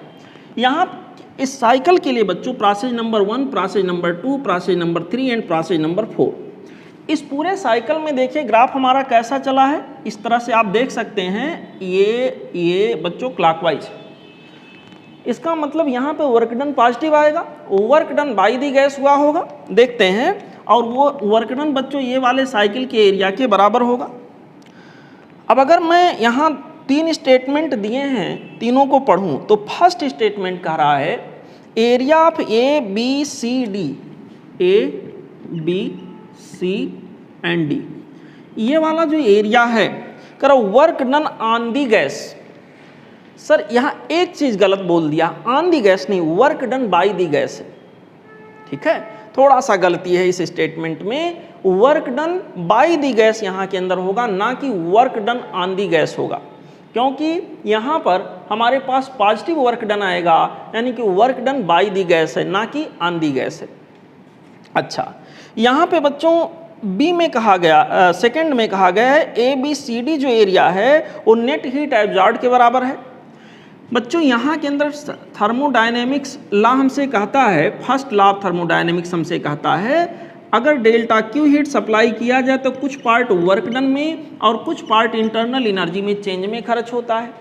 यहाँ इस साइकिल के लिए बच्चों process number 1, process number 2, process number 3 and process number 4। इस पूरे साइकिल में देखिए ग्राफ हमारा कैसा चला है, इस तरह से आप देख सकते हैं। ये बच्चों क्लॉकवाइज, इसका मतलब यहाँ पे वर्क डन पॉजिटिव आएगा, work done by the gas हुआ होगा, देखते हैं। और वो वर्क डन बच्चों ये वाले साइकिल के एरिया के बराबर होगा। अब अगर मैं यहाँ 3 स्टेटमेंट दिए हैं, तीनों को पढ़ूँ तो फर्स्ट स्टेटमेंट कह रहा है area of A B C D, A B C and D, ये वाला जो एरिया है करो work done on the gas. Sir यहाँ एक चीज गलत बोल दिया, ऑन दी गैस नहीं, work done by the gas है, ठीक है, थोड़ा सा गलती है इस स्टेटमेंट में, work done by the gas यहाँ के अंदर होगा, ना कि work done on the gas होगा, क्योंकि यहाँ पर हमारे पास पॉजिटिव वर्क डन आएगा, यानी कि work done by the gas है, ना कि ऑन दी गैस है। अच्छा, यहाँ पे बच्चों बी में कहा गया, सेकंड में कहा गया है ए बी सी डी जो एरिया है वो नेट हीट एब्जॉर्ब के बराबर है। बच्चों यहाँ के अंदर थर्मोडायनेमिक्स लॉ हमसे कहता है, फर्स्ट लॉ ऑफ थर्मोडायनेमिक्स हमसे कहता है अगर डेल्टा क्यू हीट सप्लाई किया जाए तो कुछ पार्ट वर्क डन में और कुछ पार्ट इंटरनल एनर्जी में चेंज में खर्च होता है।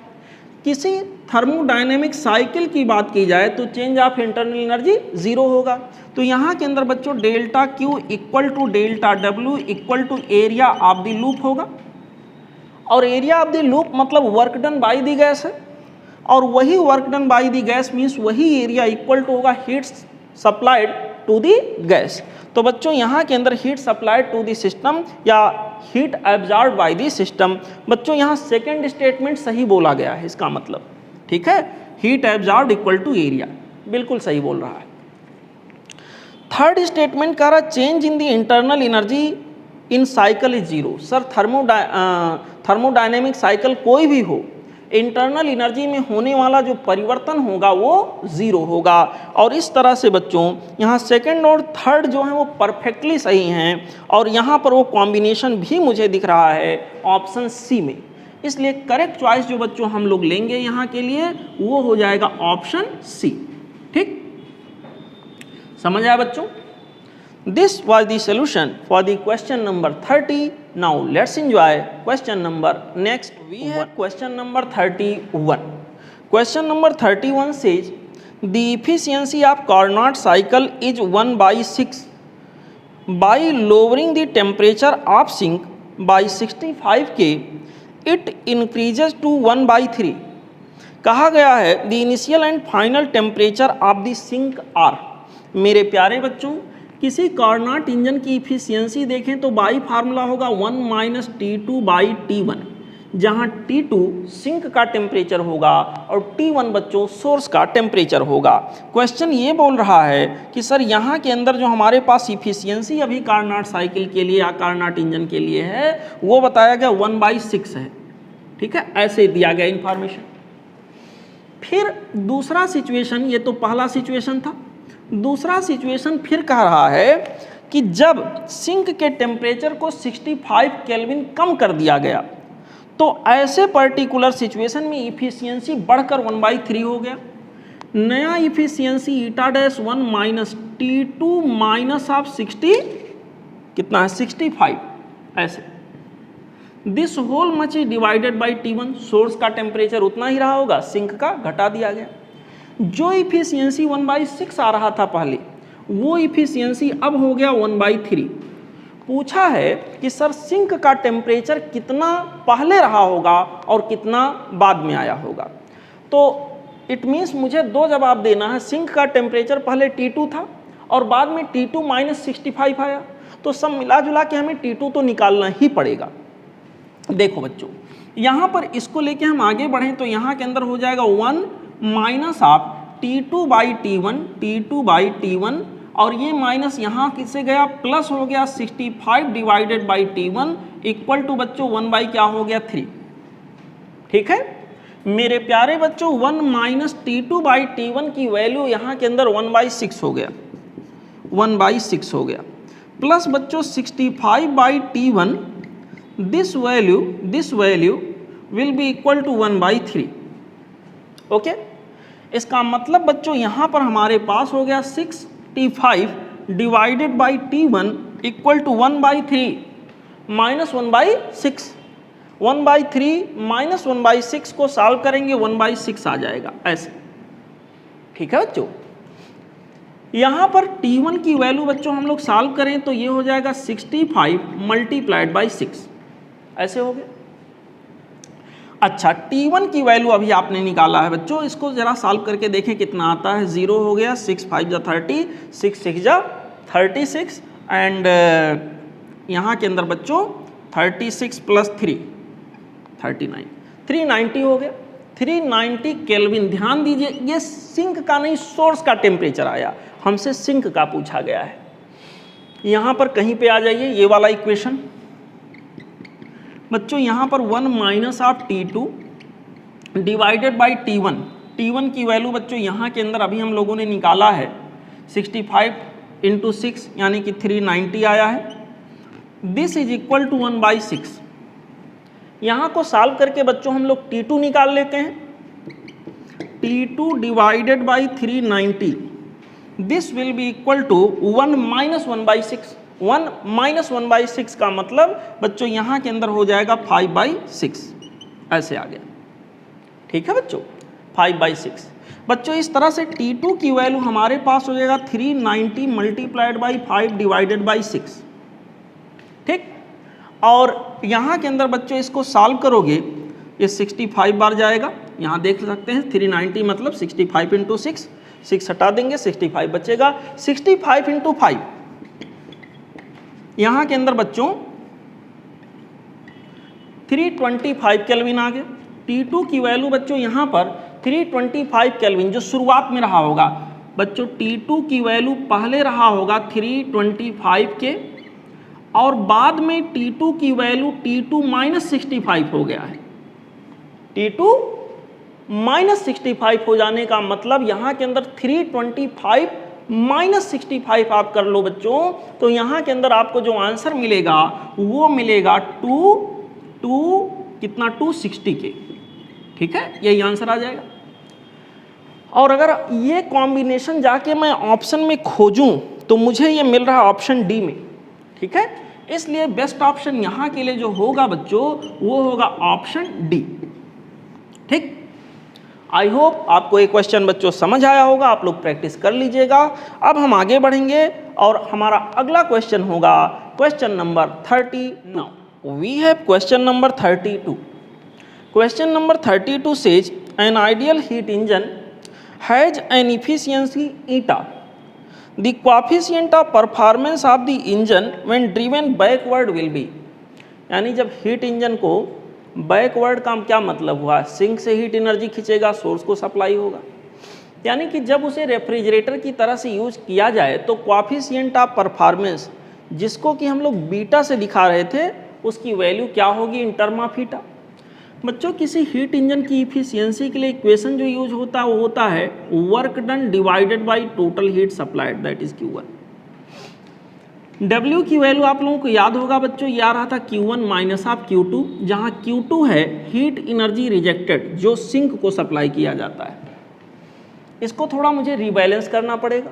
किसी थर्मोडायनेमिक साइकिल की बात की जाए तो चेंज ऑफ इंटरनल एनर्जी 0 होगा। तो यहाँ के अंदर बच्चों delta Q equal to delta W equal to area of the loop होगा, और एरिया ऑफ द लूप मतलब work done by the gas है, और वही work done by the gas means वही एरिया इक्वल टू होगा heat supplied to the gas. तो बच्चों यहाँ के अंदर heat supplied to the system या heat absorb by the system, बच्चों यहाँ सेकेंड स्टेटमेंट सही बोला गया है, इसका मतलब ठीक है, heat absorb equal to area, बिल्कुल सही बोल रहा है। थर्ड स्टेटमेंट कह रहा change in the internal energy in cycle is 0। Sir thermodynamic cycle कोई भी हो, इंटरनल एनर्जी में होने वाला जो परिवर्तन होगा वो 0 होगा। और इस तरह से बच्चों यहाँ सेकंड और थर्ड जो है वो परफेक्टली सही हैं, और यहाँ पर वो कॉम्बिनेशन भी मुझे दिख रहा है ऑप्शन सी में, इसलिए करेक्ट चॉइस जो बच्चों हम लोग लेंगे यहाँ के लिए वो हो जाएगा ऑप्शन सी। ठीक, समझ आया बच्चों? This was the solution for the question number 30. Now let's enjoy question number next. We have question number 31. Question number 31 says the efficiency of Carnot cycle is 1/6. By lowering the temperature of sink by 65 K, it increases to 1/3. कहा गया है the initial and final temperature of the sink are. मेरे प्यारे बच्चों, किसी कार्नोट इंजन की इफिशियंसी देखें तो बाई फार्मूला होगा 1 - T2/T1, जहां T2 सिंक का टेम्परेचर होगा और T1 बच्चों सोर्स का टेम्परेचर होगा। क्वेश्चन ये बोल रहा है कि सर यहाँ के अंदर जो हमारे पास इफिशियंसी अभी कार्नोट साइकिल के लिए या कार्नोट इंजन के लिए है वो बताया गया 1/6 है, ठीक है, ऐसे दिया गया इंफॉर्मेशन। फिर दूसरा सिचुएशन, ये तो पहला सिचुएशन था, दूसरा सिचुएशन फिर कह रहा है कि जब सिंक के टेम्परेचर को 65 केल्विन कम कर दिया गया तो ऐसे पर्टिकुलर सिचुएशन में इफिशियंसी बढ़कर 1/3 हो गया। नया efficiency eta dash 1 - T2 minus of 60 कितना है 65, ऐसे this whole much is divided by T1, source का टेम्परेचर उतना ही रहा होगा, सिंक का घटा दिया गया। जो इफिशियंसी 1/6 आ रहा था पहले, वो इफिशियंसी अब हो गया 1/3। पूछा है कि सर सिंक का टेम्परेचर कितना पहले रहा होगा और कितना बाद में आया होगा। तो इट मीन्स मुझे 2 जवाब देना है, सिंक का टेम्परेचर पहले T2 था और बाद में T2 - 65 आया, तो सब मिला जुला के हमें T2 तो निकालना ही पड़ेगा। देखो बच्चों, यहाँ पर इसको लेके हम आगे बढ़ें तो यहाँ के अंदर हो जाएगा 1 माइनस ऑफ T2/T1 और ये माइनस यहाँ किससे गया प्लस हो गया 65 divided by T1 equal to बच्चों 1 क्या हो गया 3। ठीक है मेरे प्यारे बच्चों, 1 - T2/T1 की वैल्यू यहाँ के अंदर 1/6 हो गया, 1/6 हो गया, प्लस बच्चों 65/T1, this value will be equal to 1/3। Okay, इसका मतलब बच्चों यहाँ पर हमारे पास हो गया 65 divided by T1 equal to 1/3 minus 1/6। 1/3 minus 1/6 को सॉल्व करेंगे 1/6 आ जाएगा ऐसे। ठीक है बच्चों। यहाँ पर T1 की वैल्यू बच्चों हम लोग सॉल्व करें तो ये हो जाएगा 65 मल्टीप्लाइड बाई 6, ऐसे हो गया। अच्छा, T1 की वैल्यू अभी आपने निकाला है बच्चों, इसको जरा सॉल्व करके देखें कितना आता है। 0 हो गया, 6 5 जा 30, 6 6 जा 36 एंड यहाँ के अंदर बच्चों 36 प्लस 3 39, 390 हो गया। 390 केल्विन। ध्यान दीजिए ये सिंक का नहीं सोर्स का टेम्परेचर आया, हमसे सिंक का पूछा गया है। यहाँ पर कहीं पे आ जाइए, ये वाला इक्वेशन बच्चों, यहाँ पर 1 minus of T2 divided by T1। T1 की वैल्यू बच्चों यहाँ के अंदर अभी हम लोगों ने निकाला है 65 इंटू 6 यानी कि 390 आया है। This is equal to 1/6। यहाँ को सॉल्व करके बच्चों हम लोग T2 निकाल लेते हैं। T2 divided by 390, this will be equal to 1 minus 1/6। 1 minus 1/6 का मतलब बच्चों यहाँ के अंदर हो जाएगा 5/6, ऐसे आ गया। ठीक है बच्चों, 5/6। बच्चों इस तरह से T2 की वैल्यू हमारे पास हो जाएगा 390 मल्टीप्लाइड बाई 5 डिवाइडेड बाई 6। ठीक, और यहाँ के अंदर बच्चों इसको सॉल्व करोगे, ये 65 बार जाएगा। यहाँ देख सकते हैं 390 मतलब 65 इंटू 6, 6 हटा देंगे 65 बचेगा। 65 इंटू 5 यहाँ के अंदर बच्चों 325 केल्विन आ गया। T2 की वैल्यू बच्चों यहाँ पर 325 केल्विन जो शुरुआत में रहा होगा बच्चों, T2 की वैल्यू पहले रहा होगा 325 के, और बाद में T2 की वैल्यू T2 माइनस 65 हो गया है। T2 माइनस 65 हो जाने का मतलब यहाँ के अंदर 325 माइनस 65 आप कर लो बच्चों, तो यहाँ के अंदर आपको जो आंसर मिलेगा वो मिलेगा 260 के। ठीक है, यही आंसर आ जाएगा। और अगर ये कॉम्बिनेशन जाके मैं ऑप्शन में खोजूं तो मुझे ये मिल रहा ऑप्शन डी में। ठीक है, इसलिए बेस्ट ऑप्शन यहाँ के लिए जो होगा बच्चों वो होगा ऑप्शन डी। ठीक, आई होप आपको ये क्वेश्चन बच्चों समझ आया होगा, आप लोग प्रैक्टिस कर लीजिएगा। अब हम आगे बढ़ेंगे और हमारा अगला क्वेश्चन होगा question number 30। Now we have question number 32। Question number 32 says an ideal heat engine has an efficiency eta. The coefficient of performance of the engine when driven backward will be। यानी जब हीट इंजन को बैकवर्ड का क्या मतलब हुआ, सिंक से हीट एनर्जी खींचेगा, सोर्स को सप्लाई होगा, यानी कि जब उसे रेफ्रिजरेटर की तरह से यूज किया जाए तो कोएफिशिएंट ऑफ परफॉर्मेंस जिसको कि हम लोग बीटा से दिखा रहे थे उसकी वैल्यू क्या होगी इन टर्म ऑफ हीटा। बच्चों किसी हीट इंजन की इफिशियंसी के लिए इक्वेशन जो यूज होता है वो होता है work done divided by total heat supplied, that is Q1। W की वैल्यू आप लोगों को याद होगा बच्चों, ये आ रहा था Q1 माइनस ऑफ Q2, जहाँ Q2 है हीट एनर्जी रिजेक्टेड जो सिंक को सप्लाई किया जाता है। इसको थोड़ा मुझे रिबैलेंस करना पड़ेगा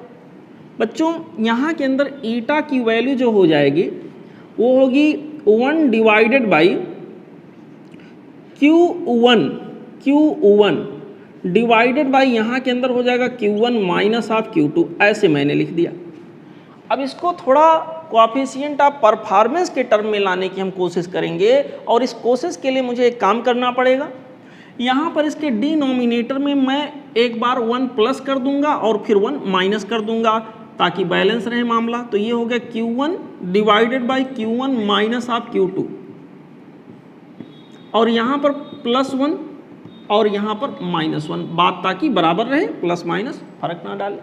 बच्चों। यहाँ के अंदर ईटा की वैल्यू जो हो जाएगी वो होगी 1 divided by Q1 divided by यहाँ के अंदर हो जाएगा Q1 माइनस ऑफ Q2, ऐसे मैंने लिख दिया। अब इसको थोड़ा कोएफिशिएंट ऑफ परफॉर्मेंस के टर्म में लाने की हम कोशिश करेंगे, और इस कोशिश के लिए मुझे एक काम करना पड़ेगा। यहाँ पर इसके डिनोमिनेटर में मैं एक बार 1 प्लस कर दूंगा और फिर 1 माइनस कर दूंगा ताकि बैलेंस रहे मामला। तो ये हो गया Q1 divided by Q1 minus of Q2, और यहाँ पर +1 और यहाँ पर -1, बात ताकि बराबर रहे, प्लस माइनस फर्क ना डाले।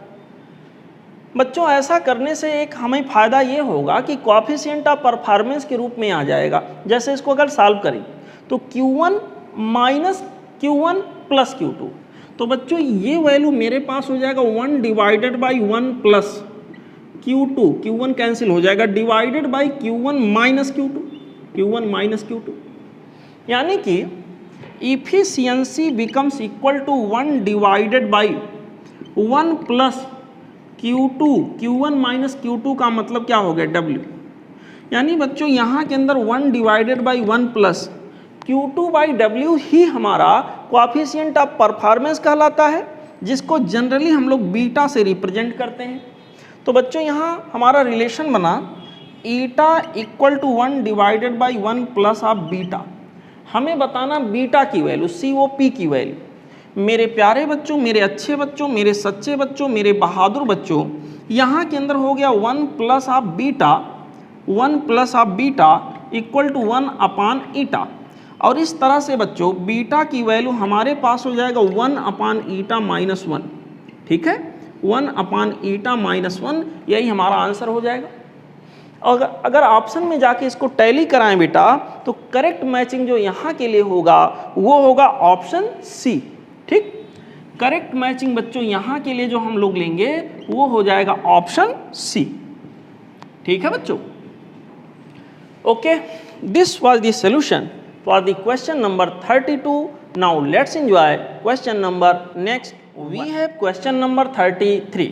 बच्चों ऐसा करने से एक हमें फ़ायदा ये होगा कि कोएफिशिएंट ऑफ परफॉर्मेंस के रूप में आ जाएगा। जैसे इसको अगर सॉल्व करें तो Q1 minus Q1 plus Q2, तो बच्चों ये वैल्यू मेरे पास हो जाएगा 1 divided by 1 plus Q2, Q1 cancel हो जाएगा, divided by Q1 minus Q2, यानी कि efficiency becomes equal to 1 divided by 1 plus Q2, Q1 minus Q2 का मतलब क्या हो गया W। यानी बच्चों यहाँ के अंदर 1 divided by 1 plus Q2 by W ही हमारा कोएफिशिएंट ऑफ परफॉर्मेंस कहलाता है, जिसको जनरली हम लोग बीटा से रिप्रेजेंट करते हैं। तो बच्चों यहाँ हमारा रिलेशन बना eta equal to 1 divided by 1 plus of beta. हमें बताना बीटा की वैल्यू, COP की वैल्यू। मेरे प्यारे बच्चों, मेरे अच्छे बच्चों, मेरे सच्चे बच्चों, मेरे बहादुर बच्चों, यहाँ के अंदर हो गया 1 plus of beta, 1 plus of beta equal to 1 upon eta. और इस तरह से बच्चों बीटा की वैल्यू हमारे पास हो जाएगा 1 अपान ईटा माइनस 1। ठीक है, 1 अपान ईटा माइनस 1, यही हमारा आंसर हो जाएगा। और अगर ऑप्शन में जाके इसको टैली कराएं बेटा, तो करेक्ट मैचिंग जो यहाँ के लिए होगा वो होगा ऑप्शन सी। ठीक, करेक्ट मैचिंग बच्चों यहाँ के लिए जो हम लोग लेंगे वो हो जाएगा ऑप्शन सी। ठीक है बच्चों, okay, this was the solution for the question number 32. Now let's enjoy question number next. We have question number 33.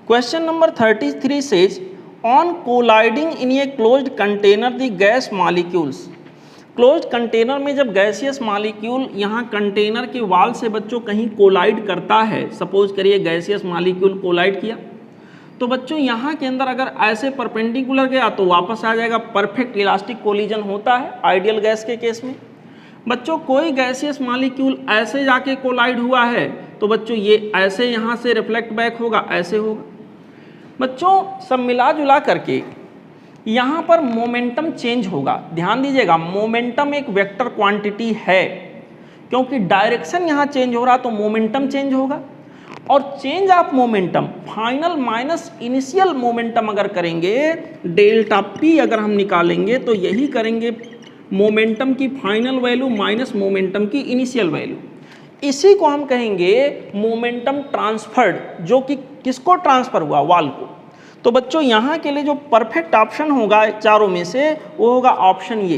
Question number 33 says, on colliding in a closed container the gas molecules. Closed container में जब गैसियस मॉलिक्यूल यहाँ कंटेनर के वाल से बच्चों कहीं कोलाइड करता है, सपोज करिए गैसियस मॉलिक्यूल कोलाइड किया, तो बच्चों यहाँ के अंदर अगर ऐसे परपेंडिकुलर गया तो वापस आ जाएगा, परफेक्ट इलास्टिक कोलिजन होता है आइडियल गैस के केस में। बच्चों कोई गैसियस मॉलिक्यूल ऐसे जाके कोलाइड हुआ है तो बच्चों ये ऐसे यहाँ से रिफ्लेक्ट बैक होगा, ऐसे होगा। बच्चों सब मिला जुला करके यहाँ पर मोमेंटम चेंज होगा। ध्यान दीजिएगा, मोमेंटम एक वेक्टर क्वांटिटी है, क्योंकि डायरेक्शन यहाँ चेंज हो रहा तो मोमेंटम चेंज होगा। और change of momentum final minus initial momentum अगर करेंगे, डेल्टा पी अगर हम निकालेंगे तो यही करेंगे, मोमेंटम की फाइनल वैल्यू माइनस मोमेंटम की इनिशियल वैल्यू। इसी को हम कहेंगे मोमेंटम ट्रांसफर्ड, जो कि किसको ट्रांसफर हुआ, वाल को। तो बच्चों यहाँ के लिए जो परफेक्ट ऑप्शन होगा चारों में से वो होगा ऑप्शन ये।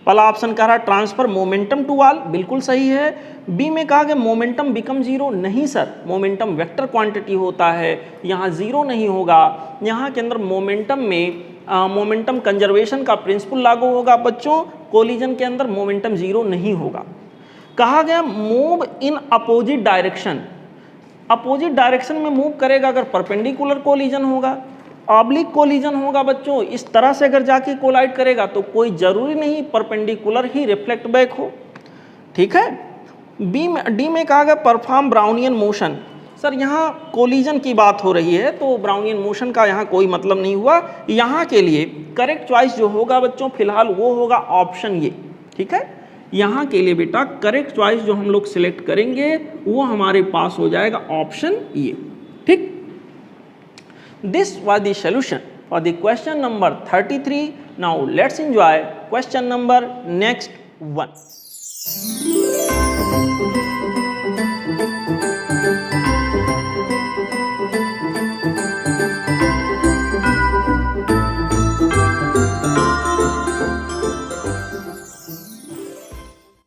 पहला ऑप्शन कह रहा है ट्रांसफर मोमेंटम टू वाल, बिल्कुल सही है। बी में कहा गया मोमेंटम बिकम जीरो, नहीं सर, मोमेंटम वेक्टर क्वांटिटी होता है, यहाँ जीरो नहीं होगा। यहाँ के अंदर मोमेंटम में मोमेंटम कंजर्वेशन का प्रिंसिपल लागू होगा बच्चों, कोलिजन के अंदर मोमेंटम जीरो नहीं होगा। कहा गया move in opposite direction, opposite direction में मूव करेगा अगर परपेंडिकुलर कोलिजन होगा, ऑब्लिक कोलिजन होगा बच्चों, इस तरह से अगर जाके कोलाइड करेगा तो कोई जरूरी नहीं परपेंडिकुलर ही रिफ्लेक्ट बैक हो। ठीक है, डी में कहा गया परफॉर्म ब्राउनियन मोशन। सर यहाँ कोलिजन की बात हो रही है तो ब्राउनियन मोशन का यहाँ कोई मतलब नहीं हुआ। यहाँ के लिए करेक्ट चॉइस जो होगा बच्चों फिलहाल वो होगा ऑप्शन ये। ठीक है, यहाँ के लिए बेटा करेक्ट चॉइस जो हम लोग सिलेक्ट करेंगे वो हमारे पास हो जाएगा ऑप्शन ये। ठीक, this was the solution for the question number 33. Now let's enjoy question number next one.